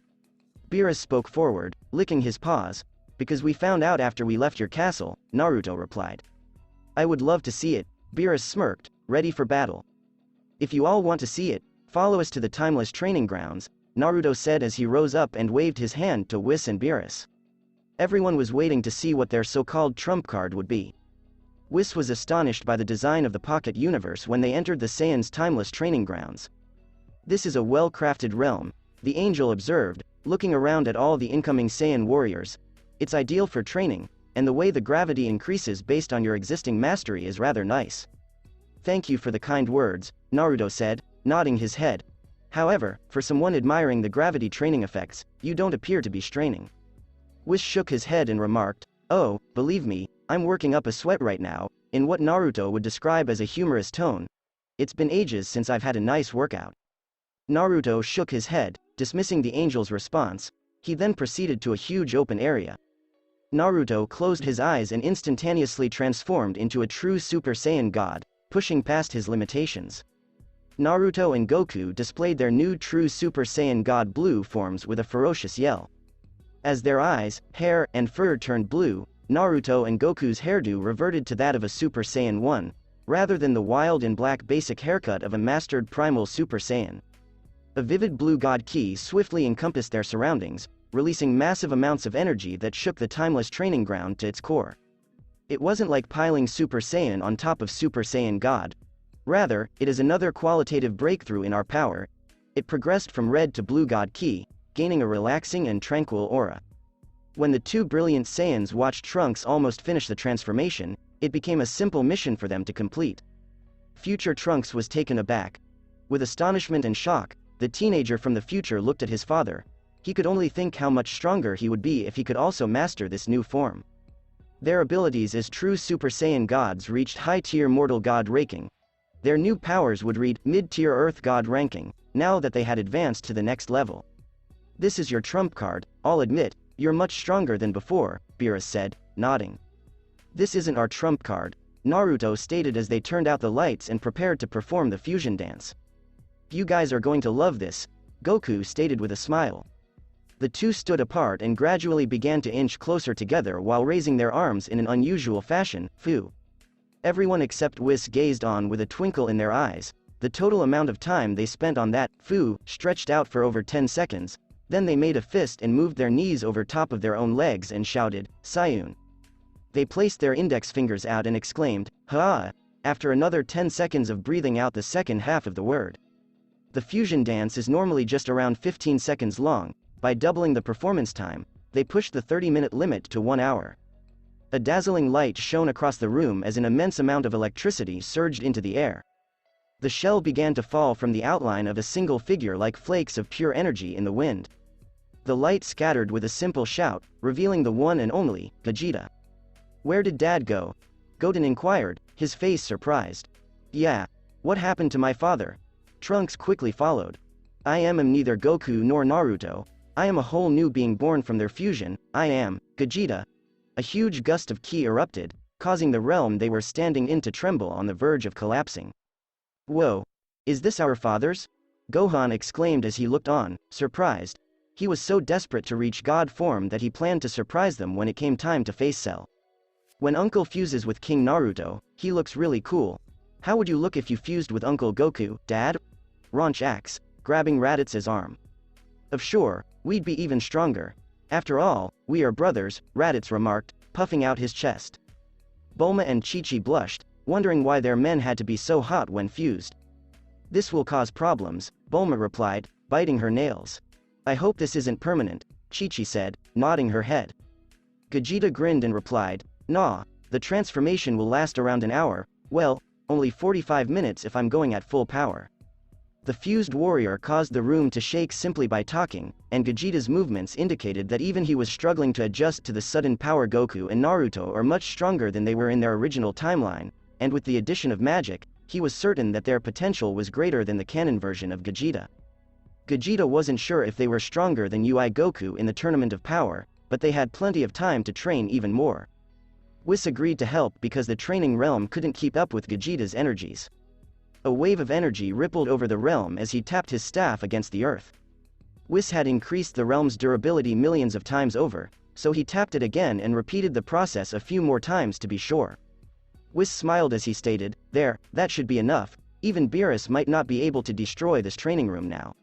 Beerus spoke forward, licking his paws. "Because we found out after we left your castle," Naruto replied. "I would love to see it," Beerus smirked, ready for battle. "If you all want to see it, follow us to the timeless training grounds," Naruto said as he rose up and waved his hand to Whis and Beerus. Everyone was waiting to see what their so-called trump card would be. Whis was astonished by the design of the pocket universe when they entered the Saiyans' timeless training grounds. This is a well-crafted realm, the angel observed, looking around at all the incoming Saiyan warriors. It's ideal for training, and the way the gravity increases based on your existing mastery is rather nice. Thank you for the kind words, Naruto said, nodding his head. However, for someone admiring the gravity training effects, you don't appear to be straining. Whis shook his head and remarked, "Oh, believe me, I'm working up a sweat right now," in what Naruto would describe as a humorous tone. "It's been ages since I've had a nice workout." Naruto shook his head, dismissing the angel's response. He then proceeded to a huge open area. Naruto closed his eyes and instantaneously transformed into a true Super Saiyan God, pushing past his limitations. Naruto and Goku displayed their new true Super Saiyan God blue forms with a ferocious yell. As their eyes, hair, and fur turned blue, Naruto and Goku's hairdo reverted to that of a Super Saiyan 1, rather than the wild and black basic haircut of a mastered primal Super Saiyan. A vivid blue God ki swiftly encompassed their surroundings, releasing massive amounts of energy that shook the timeless training ground to its core. It wasn't like piling Super Saiyan on top of Super Saiyan God. Rather, it is another qualitative breakthrough in our power. It progressed from red to blue God ki, gaining a relaxing and tranquil aura. When the two brilliant Saiyans watched Trunks almost finish the transformation, it became a simple mission for them to complete. Future Trunks was taken aback. With astonishment and shock, the teenager from the future looked at his father. He could only think how much stronger he would be if he could also master this new form. Their abilities as true Super Saiyan gods reached high-tier mortal god ranking. Their new powers would read mid-tier Earth god ranking, now that they had advanced to the next level. "This is your trump card, I'll admit, you're much stronger than before," Beerus said, nodding. "This isn't our trump card," Naruto stated as they turned out the lights and prepared to perform the fusion dance. "You guys are going to love this," Goku stated with a smile. The two stood apart and gradually began to inch closer together while raising their arms in an unusual fashion, fu. Everyone except Whis gazed on with a twinkle in their eyes. The total amount of time they spent on that fu stretched out for over 10 seconds, then they made a fist and moved their knees over top of their own legs and shouted, "Sayun." They placed their index fingers out and exclaimed, "Ha!" after another 10 seconds of breathing out the second half of the word. The fusion dance is normally just around 15 seconds long. By doubling the performance time, they pushed the 30-minute limit to 1 hour. A dazzling light shone across the room as an immense amount of electricity surged into the air. The shell began to fall from the outline of a single figure like flakes of pure energy in the wind. The light scattered with a simple shout, revealing the one and only Gajeta. "Where did Dad go?" Goten inquired, his face surprised. "Yeah. What happened to my father?" Trunks quickly followed. "I am neither Goku nor Naruto. I am a whole new being born from their fusion. I am Gajeta." A huge gust of ki erupted, causing the realm they were standing in to tremble on the verge of collapsing. "Whoa! Is this our fathers?" Gohan exclaimed as he looked on, surprised. He was so desperate to reach God form that he planned to surprise them when it came time to face Cell. "When Uncle fuses with King Naruto, he looks really cool. How would you look if you fused with Uncle Goku, Dad?" Ronch asked, grabbing Raditz's arm. "Of sure, we'd be even stronger. After all, we are brothers," Raditz remarked, puffing out his chest. Bulma and Chi-Chi blushed, wondering why their men had to be so hot when fused. "This will cause problems," Bulma replied, biting her nails. "I hope this isn't permanent," Chi-Chi said, nodding her head. Gajeta grinned and replied, "Nah, the transformation will last around an hour, well, only 45 minutes if I'm going at full power." The fused warrior caused the room to shake simply by talking, and Gajeta's movements indicated that even he was struggling to adjust to the sudden power. Goku and Naruto are much stronger than they were in their original timeline, and with the addition of magic, he was certain that their potential was greater than the canon version of Gajeta. Gajeta wasn't sure if they were stronger than UI Goku in the Tournament of Power, but they had plenty of time to train even more. Whis agreed to help because the training realm couldn't keep up with Gajeta's energies. A wave of energy rippled over the realm as he tapped his staff against the earth. Whis had increased the realm's durability millions of times over, so he tapped it again and repeated the process a few more times to be sure. Whis smiled as he stated, "There, that should be enough. Even Beerus might not be able to destroy this training room now."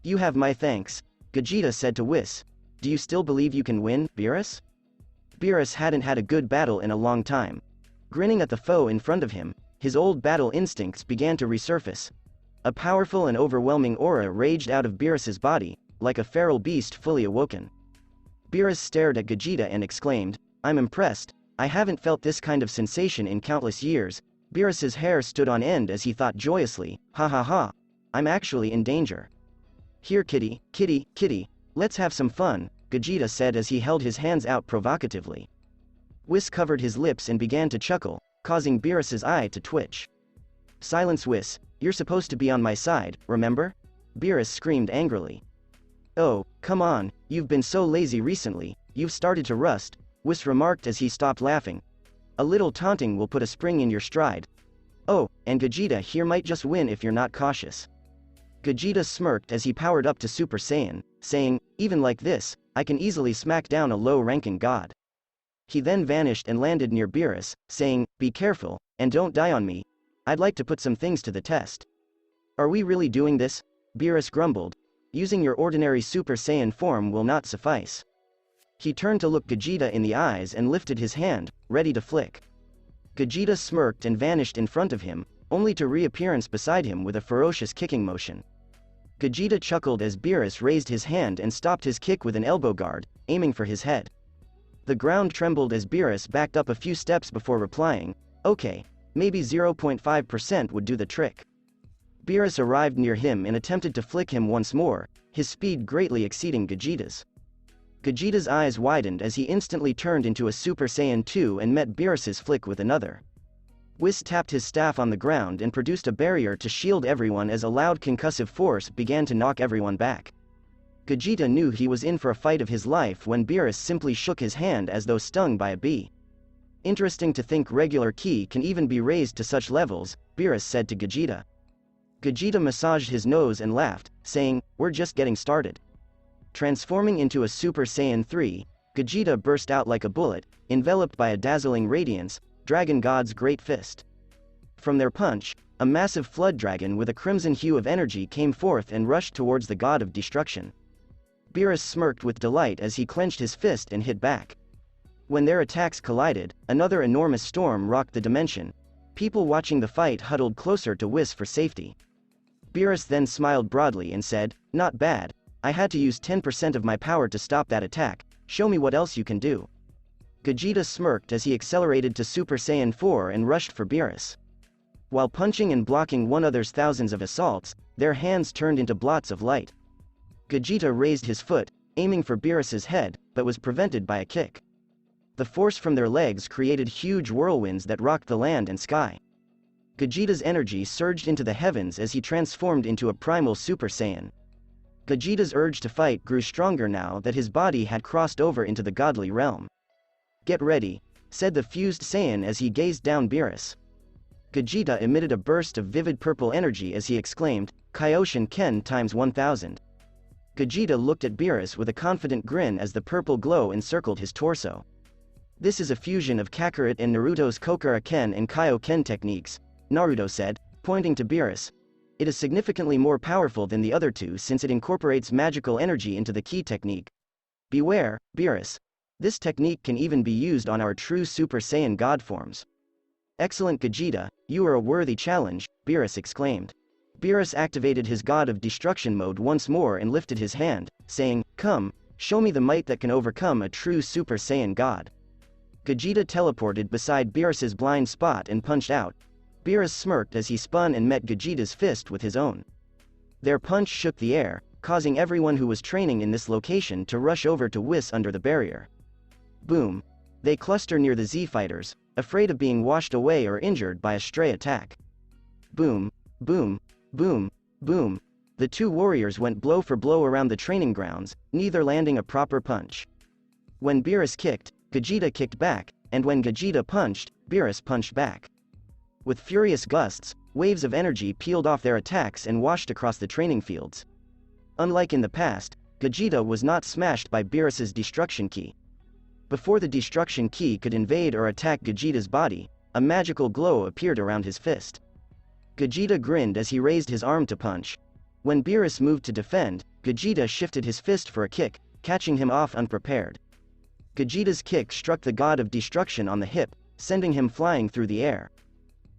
"You have my thanks," Gajeta said to Whis. "Do you still believe you can win, Beerus?" Beerus hadn't had a good battle in a long time. Grinning at the foe in front of him, his old battle instincts began to resurface. A powerful and overwhelming aura raged out of Beerus's body, like a feral beast fully awoken. Beerus stared at Gajeta and exclaimed, "I'm impressed, I haven't felt this kind of sensation in countless years." Beerus's hair stood on end as he thought joyously, "Ha ha ha, I'm actually in danger." "Here kitty, kitty, kitty, let's have some fun," Gajeta said as he held his hands out provocatively. Whis covered his lips and began to chuckle, causing Beerus's eye to twitch. "Silence Whis, you're supposed to be on my side, remember?" Beerus screamed angrily. "Oh, come on, you've been so lazy recently, you've started to rust," Whis remarked as he stopped laughing. "A little taunting will put a spring in your stride. Oh, and Gajeta here might just win if you're not cautious." Gajeta smirked as he powered up to Super Saiyan, saying, "Even like this, I can easily smack down a low-ranking god." He then vanished and landed near Beerus, saying, "Be careful, and don't die on me. I'd like to put some things to the test." "Are we really doing this?" Beerus grumbled. "Using your ordinary Super Saiyan form will not suffice." He turned to look Gajeta in the eyes and lifted his hand, ready to flick. Gajeta smirked and vanished in front of him, only to reappearance beside him with a ferocious kicking motion. Gajeta chuckled as Beerus raised his hand and stopped his kick with an elbow guard, aiming for his head. The ground trembled as Beerus backed up a few steps before replying, "Okay, maybe 0.5% would do the trick." Beerus arrived near him and attempted to flick him once more, his speed greatly exceeding Gajeta's. Gajeta's eyes widened as he instantly turned into a Super Saiyan 2 and met Beerus's flick with another. Whis tapped his staff on the ground and produced a barrier to shield everyone as a loud concussive force began to knock everyone back. Gajeta knew he was in for a fight of his life when Beerus simply shook his hand as though stung by a bee. "Interesting to think regular ki can even be raised to such levels," Beerus said to Gajeta. Gajeta massaged his nose and laughed, saying, "We're just getting started." Transforming into a Super Saiyan 3, Gajeta burst out like a bullet, enveloped by a dazzling radiance, Dragon God's Great Fist. From their punch, a massive flood dragon with a crimson hue of energy came forth and rushed towards the God of Destruction. Beerus smirked with delight as he clenched his fist and hit back. When their attacks collided, another enormous storm rocked the dimension. People watching the fight huddled closer to Whis for safety. Beerus then smiled broadly and said, "Not bad. I had to use 10% of my power to stop that attack, show me what else you can do." Gajeta smirked as he accelerated to Super Saiyan 4 and rushed for Beerus. While punching and blocking one another's thousands of assaults, their hands turned into blots of light. Gajeta raised his foot, aiming for Beerus's head, but was prevented by a kick. The force from their legs created huge whirlwinds that rocked the land and sky. Gajeta's energy surged into the heavens as he transformed into a primal Super Saiyan. Gajeta's urge to fight grew stronger now that his body had crossed over into the godly realm. "Get ready," said the fused Saiyan as he gazed down Beerus. Gajeta emitted a burst of vivid purple energy as he exclaimed, "Kaioshin Ken times 1000. Gajeta looked at Beerus with a confident grin as the purple glow encircled his torso. "This is a fusion of Kakarot and Naruto's Kokura Ken and Kaio Ken techniques," Naruto said, pointing to Beerus. "It is significantly more powerful than the other two since it incorporates magical energy into the ki technique. Beware, Beerus. This technique can even be used on our true Super Saiyan God forms." "Excellent Gajeta, you are a worthy challenge," Beerus exclaimed. Beerus activated his God of Destruction mode once more and lifted his hand, saying, "Come, show me the might that can overcome a true Super Saiyan God." Gajeta teleported beside Beerus's blind spot and punched out. Beerus smirked as he spun and met Gajeta's fist with his own. Their punch shook the air, causing everyone who was training in this location to rush over to Whis under the barrier. Boom. They cluster near the Z-fighters, afraid of being washed away or injured by a stray attack. Boom, boom, boom, boom. The two warriors went blow for blow around the training grounds, neither landing a proper punch. When Beerus kicked, Gajeta kicked back, and when Gajeta punched, Beerus punched back. With furious gusts, waves of energy peeled off their attacks and washed across the training fields. Unlike in the past, Gajeta was not smashed by Beerus's destruction ki. Before the destruction ki could invade or attack Gajeta's body, a magical glow appeared around his fist. Gajeta grinned as he raised his arm to punch. When Beerus moved to defend, Gajeta shifted his fist for a kick, catching him off unprepared. Gajeta's kick struck the God of Destruction on the hip, sending him flying through the air.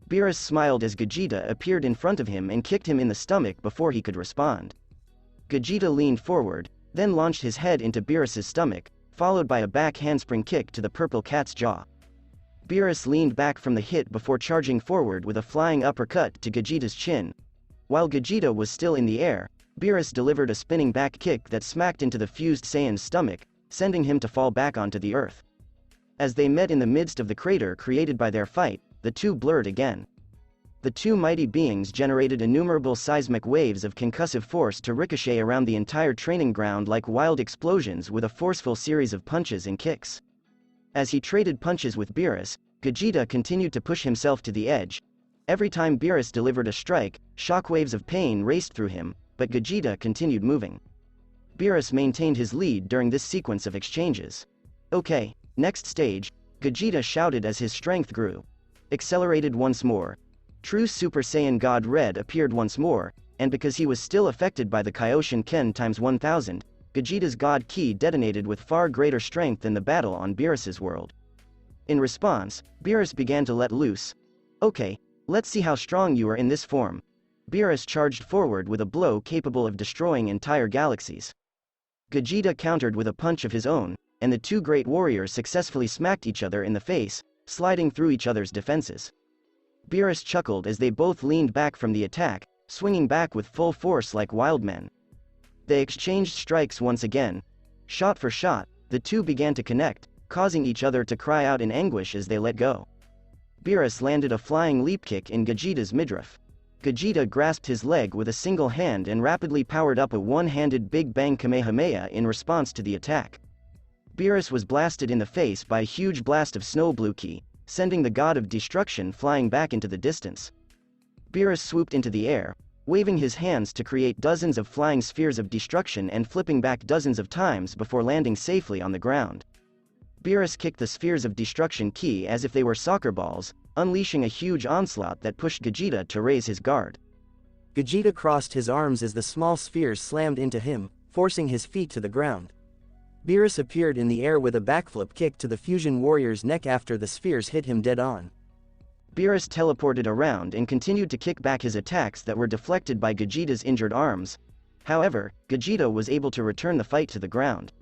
Beerus smiled as Gajeta appeared in front of him and kicked him in the stomach before he could respond. Gajeta leaned forward, then launched his head into Beerus's stomach, followed by a back handspring kick to the purple cat's jaw. Beerus leaned back from the hit before charging forward with a flying uppercut to Gajeta's chin. While Gajeta was still in the air, Beerus delivered a spinning back kick that smacked into the fused Saiyan's stomach, sending him to fall back onto the earth. As they met in the midst of the crater created by their fight, the two blurred again. The two mighty beings generated innumerable seismic waves of concussive force to ricochet around the entire training ground like wild explosions with a forceful series of punches and kicks. As he traded punches with Beerus, Gajeta continued to push himself to the edge. Every time Beerus delivered a strike, shockwaves of pain raced through him, but Gajeta continued moving. Beerus maintained his lead during this sequence of exchanges. "Okay, next stage," Gajeta shouted as his strength grew. Accelerated once more. True Super Saiyan God Red appeared once more, and because he was still affected by the Kaioshin Ken times 1000, Gajeta's God Ki detonated with far greater strength than the battle on Beerus's world. In response, Beerus began to let loose. "Okay, let's see how strong you are in this form." Beerus charged forward with a blow capable of destroying entire galaxies. Gajeta countered with a punch of his own, and the two great warriors successfully smacked each other in the face, sliding through each other's defenses. Beerus chuckled as they both leaned back from the attack, swinging back with full force like wild men. They exchanged strikes once again. Shot for shot, the two began to connect, causing each other to cry out in anguish as they let go. Beerus landed a flying leap kick in Gajeta's midriff. Gajeta grasped his leg with a single hand and rapidly powered up a one-handed Big Bang Kamehameha in response to the attack. Beerus was blasted in the face by a huge blast of snow blue ki, sending the god of destruction flying back into the distance. Beerus swooped into the air, waving his hands to create dozens of flying spheres of destruction and flipping back dozens of times before landing safely on the ground. Beerus kicked the spheres of destruction ki as if they were soccer balls, unleashing a huge onslaught that pushed Gajeta to raise his guard. Gajeta crossed his arms as the small spheres slammed into him, forcing his feet to the ground. Beerus appeared in the air with a backflip kick to the fusion warrior's neck after the spheres hit him dead on. Beerus teleported around and continued to kick back his attacks that were deflected by Gajeta's injured arms. However, Gajeta was able to return the fight to the ground.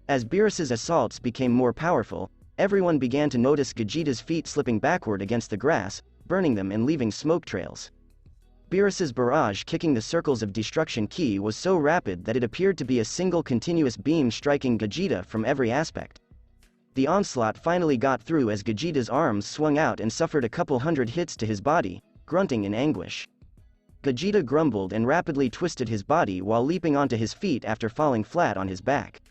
As Beerus's assaults became more powerful, everyone began to notice Gajeta's feet slipping backward against the grass, burning them and leaving smoke trails. Beerus's barrage kicking the circles of destruction ki was so rapid that it appeared to be a single continuous beam striking Gajeta from every aspect. The onslaught finally got through as Gajeta's arms swung out and suffered a couple hundred hits to his body, grunting in anguish. Gajeta grumbled and rapidly twisted his body while leaping onto his feet after falling flat on his back.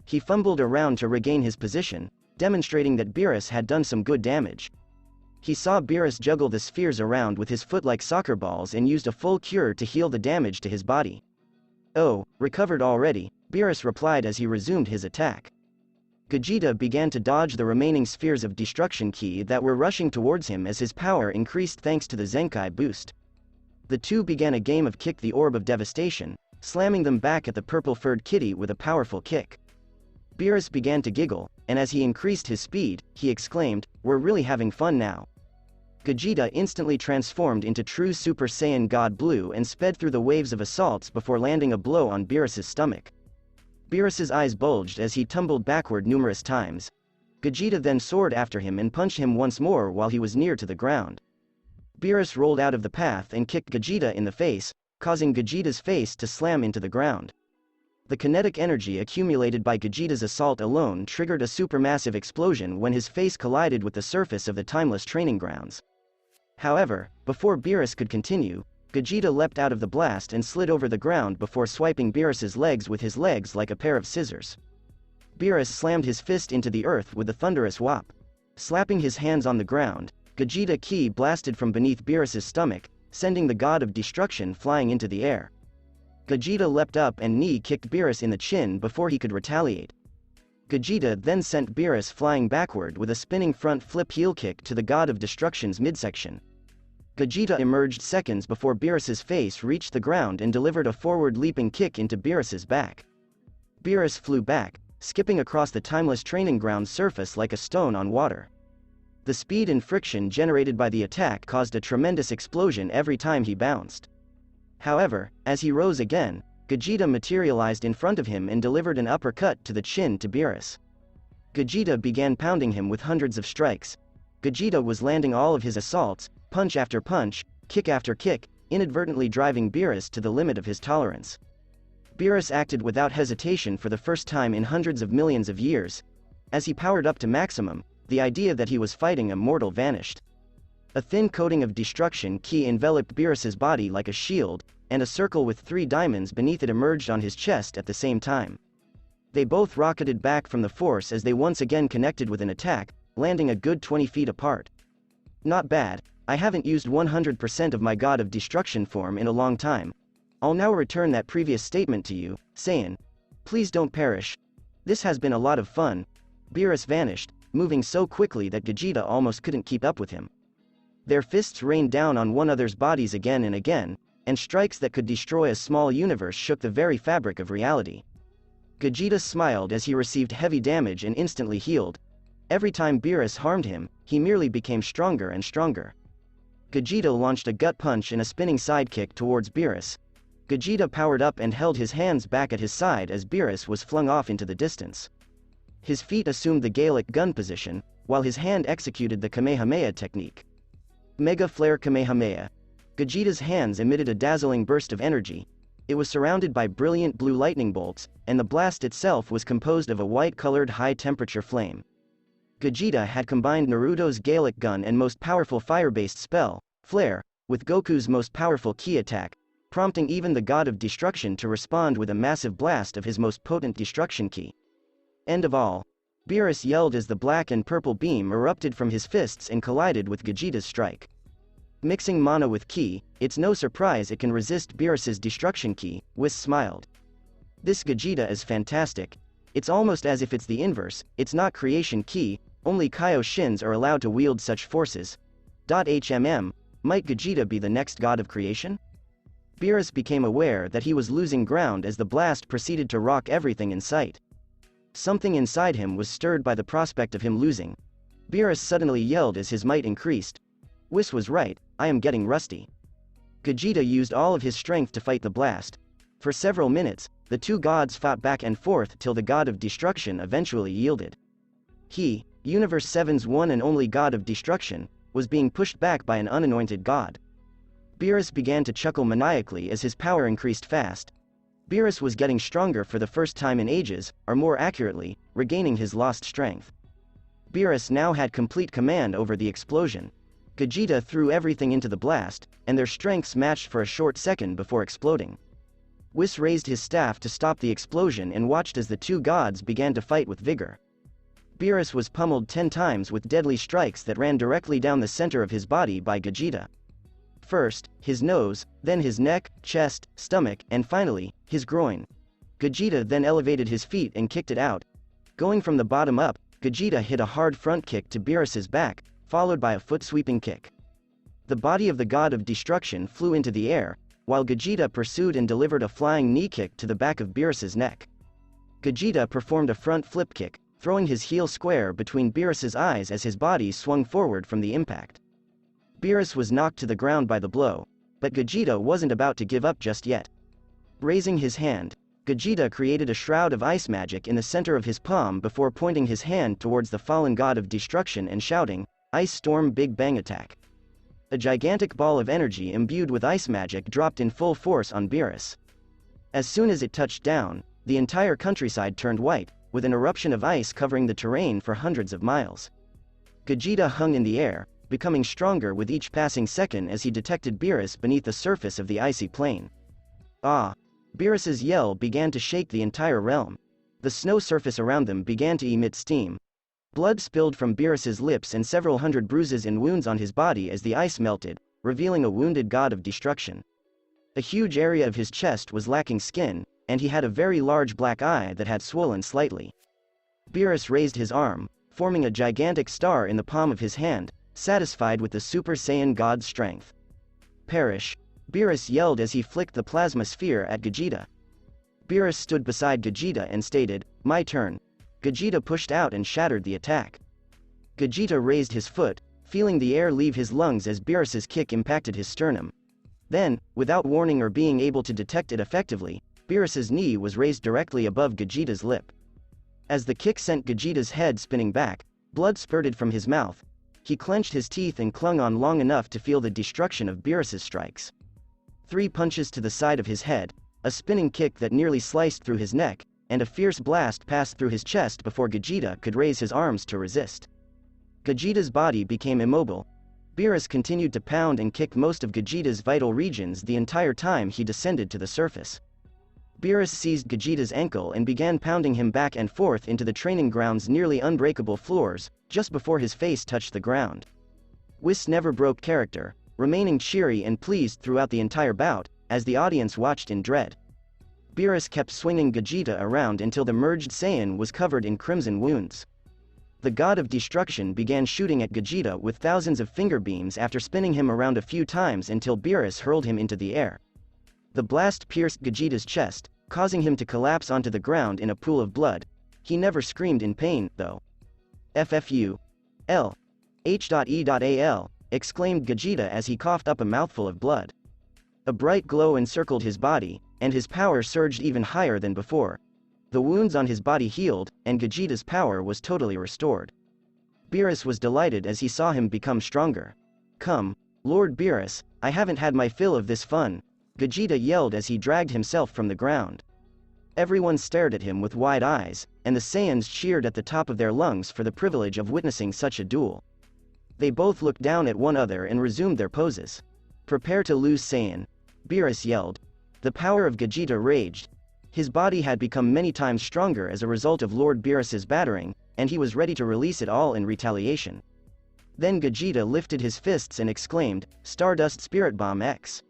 He fumbled around to regain his position, demonstrating that Beerus had done some good damage. He saw Beerus juggle the spheres around with his foot like soccer balls and used a full cure to heal the damage to his body. "Oh, recovered already," Beerus replied as he resumed his attack. Gajeta began to dodge the remaining spheres of destruction ki that were rushing towards him as his power increased thanks to the Zenkai boost. The two began a game of kick the orb of devastation, slamming them back at the purple-furred kitty with a powerful kick. Beerus began to giggle, and as he increased his speed, he exclaimed, "We're really having fun now." Gajeta instantly transformed into true Super Saiyan God Blue and sped through the waves of assaults before landing a blow on Beerus's stomach. Beerus's eyes bulged as he tumbled backward numerous times. Gajeta then soared after him and punched him once more while he was near to the ground. Beerus rolled out of the path and kicked Gajeta in the face, causing Gajeta's face to slam into the ground. The kinetic energy accumulated by Gajeta's assault alone triggered a supermassive explosion when his face collided with the surface of the timeless training grounds. However, before Beerus could continue, Gajeta leapt out of the blast and slid over the ground before swiping Beerus's legs with his legs like a pair of scissors. Beerus slammed his fist into the earth with a thunderous whop. Slapping his hands on the ground, Gajeta ki blasted from beneath Beerus's stomach, sending the god of destruction flying into the air. Gajeta leapt up and knee-kicked Beerus in the chin before he could retaliate. Gajeta then sent Beerus flying backward with a spinning front flip heel kick to the god of destruction's midsection. Gajeta emerged seconds before Beerus's face reached the ground and delivered a forward leaping kick into Beerus's back. Beerus flew back, skipping across the timeless training ground surface like a stone on water. The speed and friction generated by the attack caused a tremendous explosion every time he bounced. However, as he rose again, Gajeta materialized in front of him and delivered an uppercut to the chin to Beerus. Gajeta began pounding him with hundreds of strikes. Gajeta was landing all of his assaults, punch after punch, kick after kick, inadvertently driving Beerus to the limit of his tolerance. Beerus acted without hesitation for the first time in hundreds of millions of years. As he powered up to maximum, the idea that he was fighting a mortal vanished. A thin coating of destruction ki enveloped Beerus's body like a shield, and a circle with 3 diamonds beneath it emerged on his chest at the same time. They both rocketed back from the force as they once again connected with an attack, landing a good 20 feet apart. Not bad. I haven't used 100% of my God of Destruction form in a long time. I'll now return that previous statement to you, Saiyan. Please don't perish. This has been a lot of fun. Beerus vanished, moving so quickly that Gajeta almost couldn't keep up with him. Their fists rained down on one another's bodies again and again, and strikes that could destroy a small universe shook the very fabric of reality. Gajeta smiled as he received heavy damage and instantly healed. Every time Beerus harmed him, he merely became stronger and stronger. Gajeta launched a gut punch and a spinning sidekick towards Beerus. Gajeta powered up and held his hands back at his side as Beerus was flung off into the distance. His feet assumed the Gaelic gun position, while his hand executed the Kamehameha technique. Mega Flare Kamehameha. Gajeta's hands emitted a dazzling burst of energy. It was surrounded by brilliant blue lightning bolts, and the blast itself was composed of a white-colored high-temperature flame. Gajeta had combined Naruto's Gaelic gun and most powerful fire-based spell, Flare, with Goku's most powerful ki attack, prompting even the God of Destruction to respond with a massive blast of his most potent destruction ki. End of all. Beerus yelled as the black and purple beam erupted from his fists and collided with Gajeta's strike. Mixing mana with ki, it's no surprise it can resist Beerus's destruction ki, Whis smiled. This Gajeta is fantastic. It's almost as if it's the inverse, it's not creation ki, only Kaioshins are allowed to wield such forces. Might Gajeta be the next god of creation? Beerus became aware that he was losing ground as the blast proceeded to rock everything in sight. Something inside him was stirred by the prospect of him losing. Beerus suddenly yelled as his might increased. Whis was right, I am getting rusty. Gajeta used all of his strength to fight the blast. For several minutes, the two gods fought back and forth till the god of destruction eventually yielded. He, Universe 7's one and only god of destruction, was being pushed back by an unanointed god. Beerus began to chuckle maniacally as his power increased fast. Beerus was getting stronger for the first time in ages, or more accurately, regaining his lost strength. Beerus now had complete command over the explosion. Gajeta threw everything into the blast, and their strengths matched for a short second before exploding. Whis raised his staff to stop the explosion and watched as the two gods began to fight with vigor. Beerus was pummeled 10 times with deadly strikes that ran directly down the center of his body by Gajeta. First, his nose, then his neck, chest, stomach, and finally, his groin. Gajeta then elevated his feet and kicked it out. Going from the bottom up, Gajeta hit a hard front kick to Beerus's back, followed by a foot-sweeping kick. The body of the god of destruction flew into the air, while Gajeta pursued and delivered a flying knee kick to the back of Beerus's neck. Gajeta performed a front flip kick, throwing his heel square between Beerus's eyes as his body swung forward from the impact. Beerus was knocked to the ground by the blow, but Gajeta wasn't about to give up just yet. Raising his hand, Gajeta created a shroud of ice magic in the center of his palm before pointing his hand towards the fallen god of destruction and shouting, "Ice Storm Big Bang Attack." A gigantic ball of energy imbued with ice magic dropped in full force on Beerus. As soon as it touched down, the entire countryside turned white, with an eruption of ice covering the terrain for hundreds of miles. Gajeta hung in the air, becoming stronger with each passing second as he detected Beerus beneath the surface of the icy plain. Ah! Beerus's yell began to shake the entire realm. The snow surface around them began to emit steam. Blood spilled from Beerus's lips and several hundred bruises and wounds on his body as the ice melted, revealing a wounded god of destruction. A huge area of his chest was lacking skin, and he had a very large black eye that had swollen slightly. Beerus raised his arm, forming a gigantic star in the palm of his hand, satisfied with the Super Saiyan God strength. Perish! Beerus yelled as he flicked the plasma sphere at Gajeta. Beerus stood beside Gajeta and stated, "My turn." Gajeta pushed out and shattered the attack. Gajeta raised his foot, feeling the air leave his lungs as Beerus's kick impacted his sternum. Then, without warning or being able to detect it effectively, Beerus's knee was raised directly above Gajeta's lip. As the kick sent Gajeta's head spinning back, blood spurted from his mouth. He clenched his teeth and clung on long enough to feel the destruction of Beerus's strikes. 3 punches to the side of his head, a spinning kick that nearly sliced through his neck, and a fierce blast passed through his chest before Gajeta could raise his arms to resist. Gajeta's body became immobile. Beerus continued to pound and kick most of Gajeta's vital regions the entire time he descended to the surface. Beerus seized Gajeta's ankle and began pounding him back and forth into the training ground's nearly unbreakable floors, just before his face touched the ground. Whis never broke character, remaining cheery and pleased throughout the entire bout, as the audience watched in dread. Beerus kept swinging Gajeta around until the merged Saiyan was covered in crimson wounds. The god of destruction began shooting at Gajeta with thousands of finger beams after spinning him around a few times until Beerus hurled him into the air. The blast pierced Gajeta's chest, causing him to collapse onto the ground in a pool of blood. He never screamed in pain, though. "FFU. L. H.E.Al," exclaimed Gajeta as he coughed up a mouthful of blood. A bright glow encircled his body, and his power surged even higher than before. The wounds on his body healed, and Gajeta's power was totally restored. Beerus was delighted as he saw him become stronger. "Come, Lord Beerus, I haven't had my fill of this fun," Gajeta yelled as he dragged himself from the ground. Everyone stared at him with wide eyes, and the Saiyans cheered at the top of their lungs for the privilege of witnessing such a duel. They both looked down at one another and resumed their poses. "Prepare to lose, Saiyan," Beerus yelled. The power of Gajeta raged. His body had become many times stronger as a result of Lord Beerus's battering, and he was ready to release it all in retaliation. Then Gajeta lifted his fists and exclaimed, "Stardust Spirit Bomb X!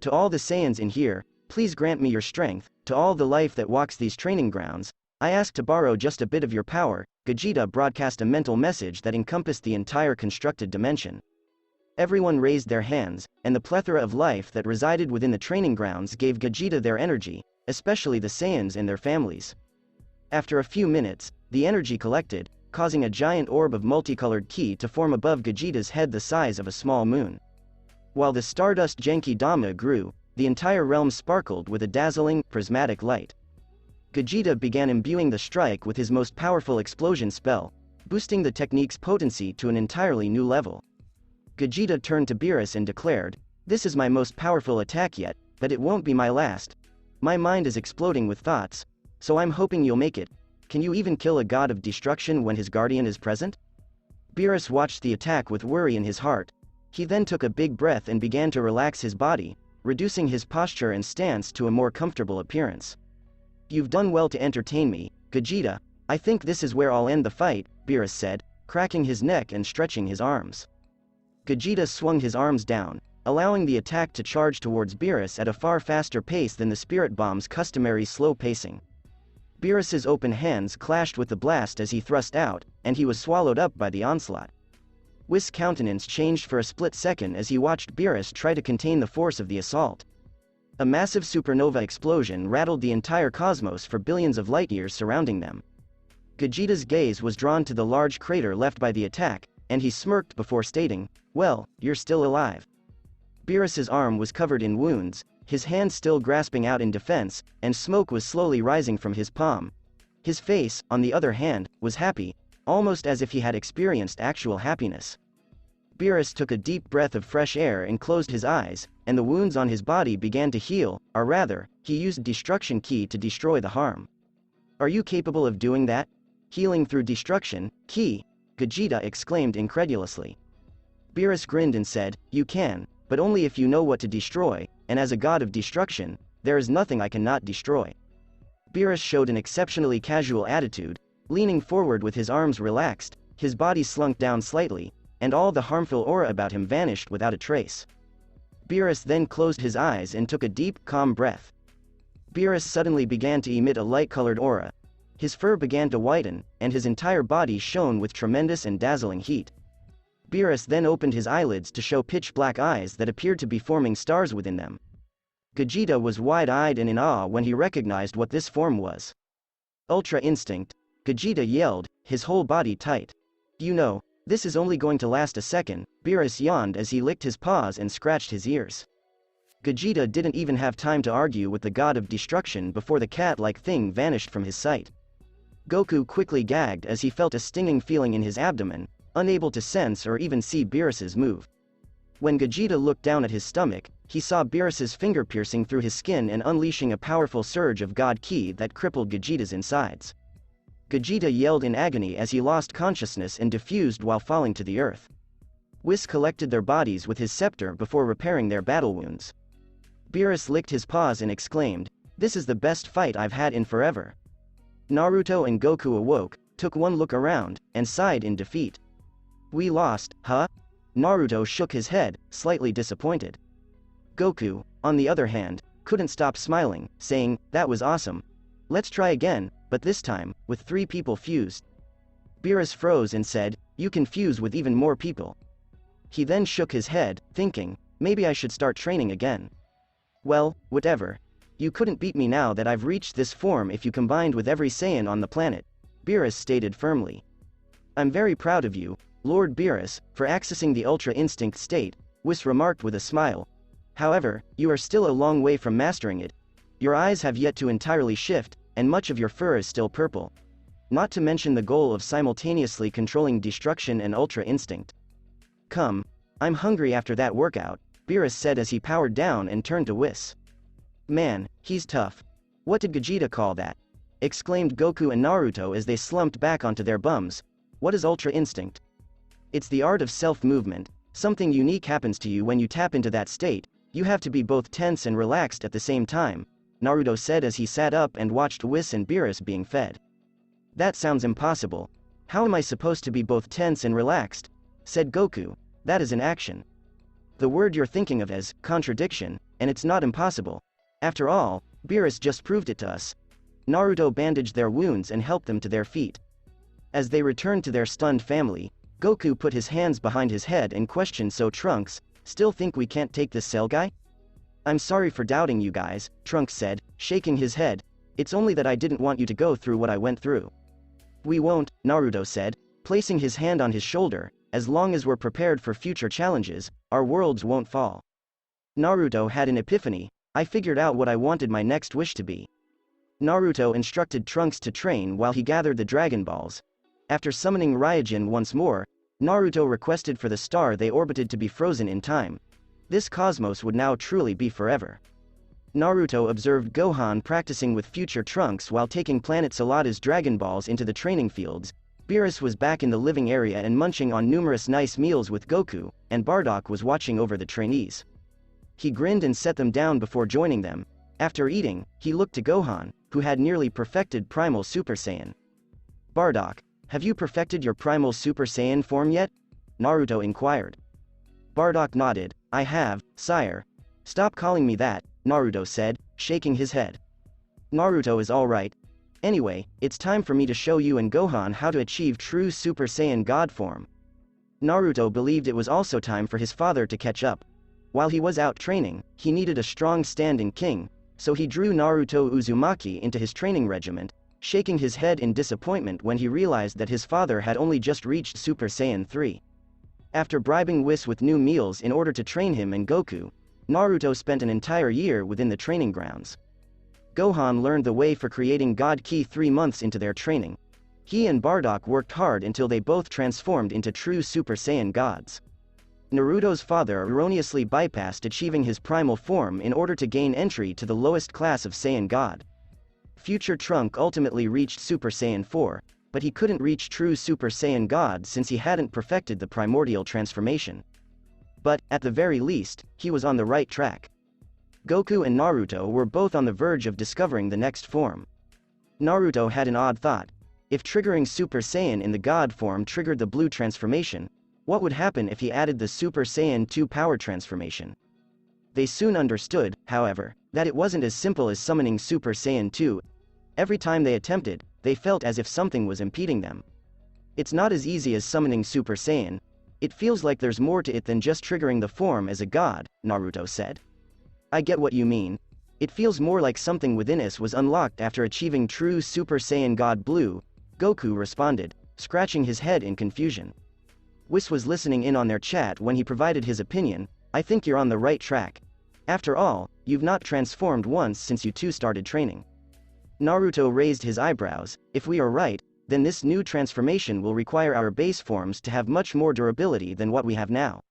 To all the Saiyans in here, please grant me your strength. To all the life that walks these training grounds, I ask to borrow just a bit of your power." Gajeta broadcast a mental message that encompassed the entire constructed dimension. Everyone raised their hands, and the plethora of life that resided within the training grounds gave Gajeta their energy, especially the Saiyans and their families. After a few minutes, the energy collected, causing a giant orb of multicolored ki to form above Gajeta's head the size of a small moon. While the Stardust Genki Dama grew, the entire realm sparkled with a dazzling, prismatic light. Gajeta began imbuing the strike with his most powerful explosion spell, boosting the technique's potency to an entirely new level. Gajeta turned to Beerus and declared, "This is my most powerful attack yet, but it won't be my last. My mind is exploding with thoughts, so I'm hoping you'll make it. Can you even kill a god of destruction when his guardian is present?" Beerus watched the attack with worry in his heart. He then took a big breath and began to relax his body, reducing his posture and stance to a more comfortable appearance. "You've done well to entertain me, Gajeta. I think this is where I'll end the fight," Beerus said, cracking his neck and stretching his arms. Gajeta swung his arms down, allowing the attack to charge towards Beerus at a far faster pace than the spirit bomb's customary slow pacing. Beerus's open hands clashed with the blast as he thrust out, and he was swallowed up by the onslaught. Whis' countenance changed for a split second as he watched Beerus try to contain the force of the assault. A massive supernova explosion rattled the entire cosmos for billions of light-years surrounding them. Gajeta's gaze was drawn to the large crater left by the attack, and he smirked before stating, "Well, you're still alive." Beerus's arm was covered in wounds, his hand still grasping out in defense, and smoke was slowly rising from his palm. His face, on the other hand, was happy, almost as if he had experienced actual happiness. Beerus took a deep breath of fresh air and closed his eyes, and the wounds on his body began to heal, or rather, he used destruction ki to destroy the harm. "Are you capable of doing that? Healing through destruction ki?" Gajeta exclaimed incredulously. Beerus grinned and said, "You can, but only if you know what to destroy, and as a god of destruction, there is nothing I cannot destroy." Beerus showed an exceptionally casual attitude, leaning forward with his arms relaxed, his body slunk down slightly, and all the harmful aura about him vanished without a trace. Beerus then closed his eyes and took a deep, calm breath. Beerus suddenly began to emit a light-colored aura. His fur began to whiten, and his entire body shone with tremendous and dazzling heat. Beerus then opened his eyelids to show pitch-black eyes that appeared to be forming stars within them. Gajeta was wide-eyed and in awe when he recognized what this form was. "Ultra Instinct," Gajeta yelled, his whole body tight. "You know, This is only going to last a second, Beerus yawned as he licked his paws and scratched his ears. Gajeta didn't even have time to argue with the god of destruction before the cat-like thing vanished from his sight. Goku quickly gagged as he felt a stinging feeling in his abdomen, unable to sense or even see Beerus's move. When Gajeta looked down at his stomach, he saw Beerus's finger piercing through his skin and unleashing a powerful surge of God Ki that crippled Gajeta's insides. Gajeta yelled in agony as he lost consciousness and diffused while falling to the earth. Whis collected their bodies with his scepter before repairing their battle wounds. Beerus licked his paws and exclaimed, "This is the best fight I've had in forever." Naruto and Goku awoke, took one look around, and sighed in defeat. "We lost, huh?" Naruto shook his head, slightly disappointed. Goku, on the other hand, couldn't stop smiling, saying, "That was awesome. Let's try again, but this time, with 3 people fused." Beerus froze and said, "You can fuse with even more people." He then shook his head, thinking, maybe I should start training again. "Well, whatever. You couldn't beat me now that I've reached this form if you combined with every Saiyan on the planet," Beerus stated firmly. "I'm very proud of you, Lord Beerus, for accessing the Ultra Instinct state," Whis remarked with a smile. "However, you are still a long way from mastering it. Your eyes have yet to entirely shift, and much of your fur is still purple. Not to mention the goal of simultaneously controlling destruction and Ultra Instinct. Come, I'm hungry after that workout," Beerus said as he powered down and turned to Whis. "Man, he's tough. What did Gajeta call that?" exclaimed Goku and Naruto as they slumped back onto their bums. "What is Ultra Instinct?" "It's the art of self-movement. Something unique happens to you when you tap into that state. You have to be both tense and relaxed at the same time," Naruto said as he sat up and watched Whis and Beerus being fed. "That sounds impossible. How am I supposed to be both tense and relaxed?" said Goku. "That is an action. The word you're thinking of is contradiction, and it's not impossible. After all, Beerus just proved it to us." Naruto bandaged their wounds and helped them to their feet. As they returned to their stunned family, Goku put his hands behind his head and questioned, "So Trunks, still think we can't take this Cell guy?" "I'm sorry for doubting you guys," Trunks said, shaking his head. "It's only that I didn't want you to go through what I went through." "We won't," Naruto said, placing his hand on his shoulder. "As long as we're prepared for future challenges, our worlds won't fall." Naruto had an epiphany. "I figured out what I wanted my next wish to be." Naruto instructed Trunks to train while he gathered the Dragon Balls. After summoning Raijin once more, Naruto requested for the star they orbited to be frozen in time. This cosmos would now truly be forever. Naruto observed Gohan practicing with future Trunks while taking Planet Salada's Dragon Balls into the training fields. Beerus was back in the living area and munching on numerous nice meals with Goku, and Bardock was watching over the trainees. He grinned and set them down before joining them. After eating, he looked to Gohan, who had nearly perfected Primal Super Saiyan. "Bardock, have you perfected your Primal Super Saiyan form yet?" Naruto inquired. Bardock nodded. "I have, sire." "Stop calling me that," Naruto said, shaking his head. "Naruto is alright. Anyway, it's time for me to show you and Gohan how to achieve true Super Saiyan God form." Naruto believed it was also time for his father to catch up. While he was out training, he needed a strong stand-in king, so he drew Naruto Uzumaki into his training regiment, shaking his head in disappointment when he realized that his father had only just reached Super Saiyan 3. After bribing Whis with new meals in order to train him and Goku, Naruto spent an entire year within the training grounds. Gohan learned the way for creating God Ki 3 months into their training. He and Bardock worked hard until they both transformed into true Super Saiyan gods. Naruto's father erroneously bypassed achieving his primal form in order to gain entry to the lowest class of Saiyan God. Future Trunk ultimately reached Super Saiyan 4, but he couldn't reach true Super Saiyan God since he hadn't perfected the primordial transformation. But, at the very least, he was on the right track. Goku and Naruto were both on the verge of discovering the next form. Naruto had an odd thought. If triggering Super Saiyan in the God form triggered the blue transformation, what would happen if he added the Super Saiyan 2 power transformation? They soon understood, however, that it wasn't as simple as summoning Super Saiyan 2. Every time they attempted, they felt as if something was impeding them. "It's not as easy as summoning Super Saiyan. It feels like there's more to it than just triggering the form as a god," Naruto said. "I get what you mean. It feels more like something within us was unlocked after achieving true Super Saiyan God Blue," Goku responded, scratching his head in confusion. Whis was listening in on their chat when he provided his opinion. I think you're on the right track. After all, you've not transformed once since you two started training. Naruto raised his eyebrows. If we are right, then this new transformation will require our base forms to have much more durability than what we have now.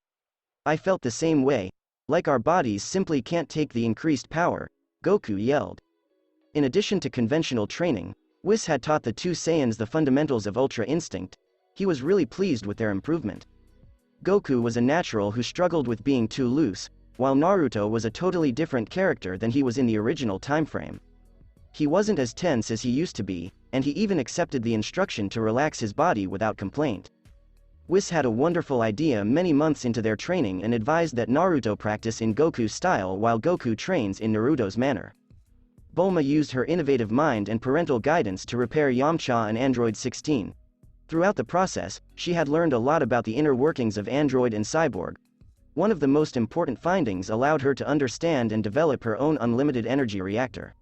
I felt the same way. Like our bodies simply can't take the increased power, Goku yelled. In addition to conventional training, Whis had taught the two Saiyans the fundamentals of Ultra Instinct. He was really pleased with their improvement. Goku was a natural who struggled with being too loose, while Naruto was a totally different character than he was in the original timeframe. He wasn't as tense as he used to be, and he even accepted the instruction to relax his body without complaint. Whis had a wonderful idea many months into their training and advised that Naruto practice in Goku's style while Goku trains in Naruto's manner. Bulma used her innovative mind and parental guidance to repair Yamcha and Android 16. Throughout the process, she had learned a lot about the inner workings of Android and Cyborg. One of the most important findings allowed her to understand and develop her own unlimited energy reactor.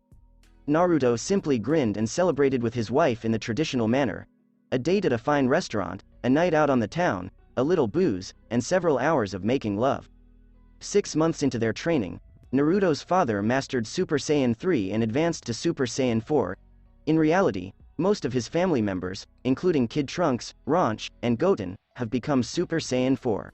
Naruto simply grinned and celebrated with his wife in the traditional manner. A date at a fine restaurant, a night out on the town, a little booze, and several hours of making love. 6 months into their training, Naruto's father mastered Super Saiyan 3 and advanced to Super Saiyan 4. In reality, most of his family members, including Kid Trunks, Ranch, and Goten, have become Super Saiyan 4.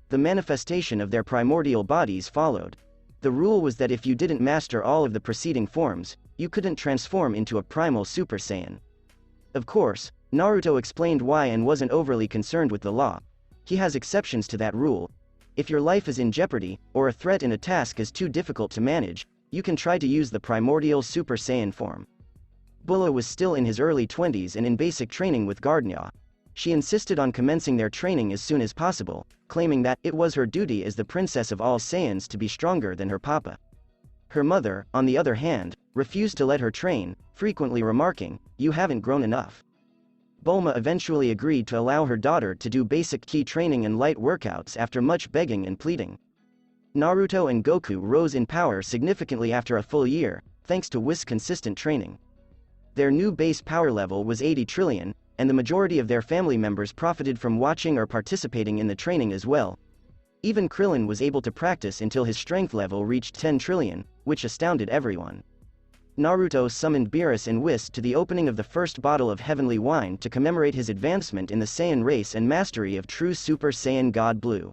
The manifestation of their primordial bodies followed. The rule was that if you didn't master all of the preceding forms, you couldn't transform into a primal Super Saiyan. Of course, Naruto explained why and wasn't overly concerned with the law. He has exceptions to that rule. If your life is in jeopardy, or a threat in a task is too difficult to manage, you can try to use the primordial Super Saiyan form. Bulla was still in his early 20s and in basic training with Gardenia. She insisted on commencing their training as soon as possible, claiming that it was her duty as the princess of all Saiyans to be stronger than her papa. Her mother, on the other hand, refused to let her train, frequently remarking, "You haven't grown enough." Bulma eventually agreed to allow her daughter to do basic ki training and light workouts after much begging and pleading. Naruto and Goku rose in power significantly after a full year, thanks to Whis' consistent training. Their new base power level was 80 trillion, and the majority of their family members profited from watching or participating in the training as well. Even Krillin was able to practice until his strength level reached 10 trillion, which astounded everyone. Naruto summoned Beerus and Whis to the opening of the first bottle of heavenly wine to commemorate his advancement in the Saiyan race and mastery of true Super Saiyan God Blue.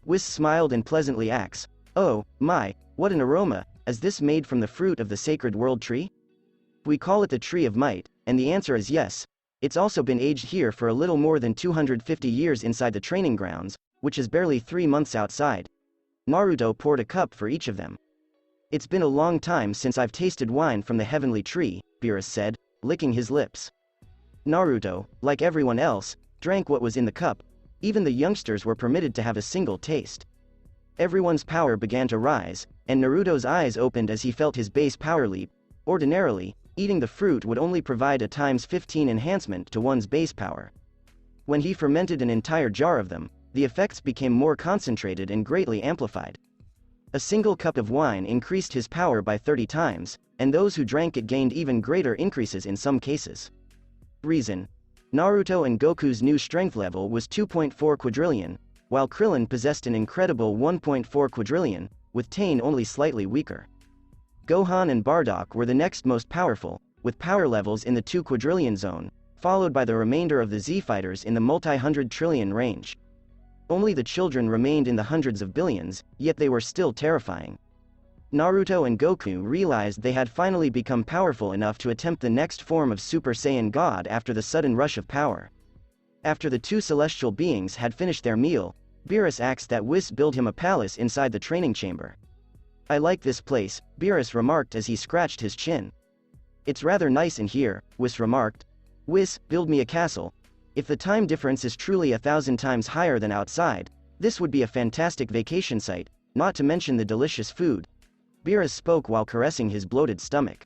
Whis smiled and pleasantly asked, "Oh, my, what an aroma, is this made from the fruit of the sacred world tree? We call it the Tree of Might," and the answer is yes. It's also been aged here for a little more than 250 years inside the training grounds, which is barely 3 months outside. Naruto poured a cup for each of them. "It's been a long time since I've tasted wine from the heavenly tree," Beerus said, licking his lips. Naruto, like everyone else, drank what was in the cup. Even the youngsters were permitted to have a single taste. Everyone's power began to rise, and Naruto's eyes opened as he felt his base power leap. Ordinarily, eating the fruit would only provide a times 15 enhancement to one's base power. When he fermented an entire jar of them, the effects became more concentrated and greatly amplified. A single cup of wine increased his power by 30 times, and those who drank it gained even greater increases in some cases. Reason: Naruto and Goku's new strength level was 2.4 quadrillion, while Krillin possessed an incredible 1.4 quadrillion, with Tain only slightly weaker. Gohan and Bardock were the next most powerful, with power levels in the 2 quadrillion zone, followed by the remainder of the Z-fighters in the multi-hundred trillion range. Only the children remained in the hundreds of billions, yet they were still terrifying. Naruto and Goku realized they had finally become powerful enough to attempt the next form of Super Saiyan God after the sudden rush of power. After the two celestial beings had finished their meal, Beerus asked that Whis build him a palace inside the training chamber. "I like this place," Beerus remarked as he scratched his chin. "It's rather nice in here," Whis remarked. "Whis, build me a castle. If the time difference is truly 1,000 times higher than outside, this would be a fantastic vacation site, not to mention the delicious food." Beerus spoke while caressing his bloated stomach.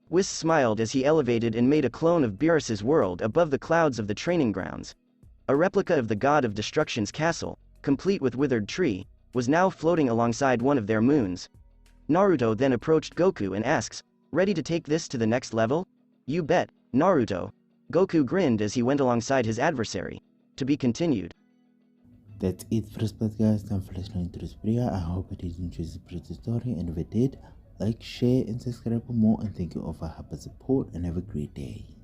Whis smiled as he elevated and made a clone of Beerus's world above the clouds of the training grounds. A replica of the God of Destruction's castle, complete with withered tree, was now floating alongside one of their moons. Naruto then approached Goku and asks, "Ready to take this to the next level?" "You bet, Naruto." Goku grinned as he went alongside his adversary. "To be continued." That's it for this part, guys. Thanks for listening to this video. I hope it did enjoy this pretty story, and if it did, like, share, and subscribe for more. And thank you all for help and support, and have a great day.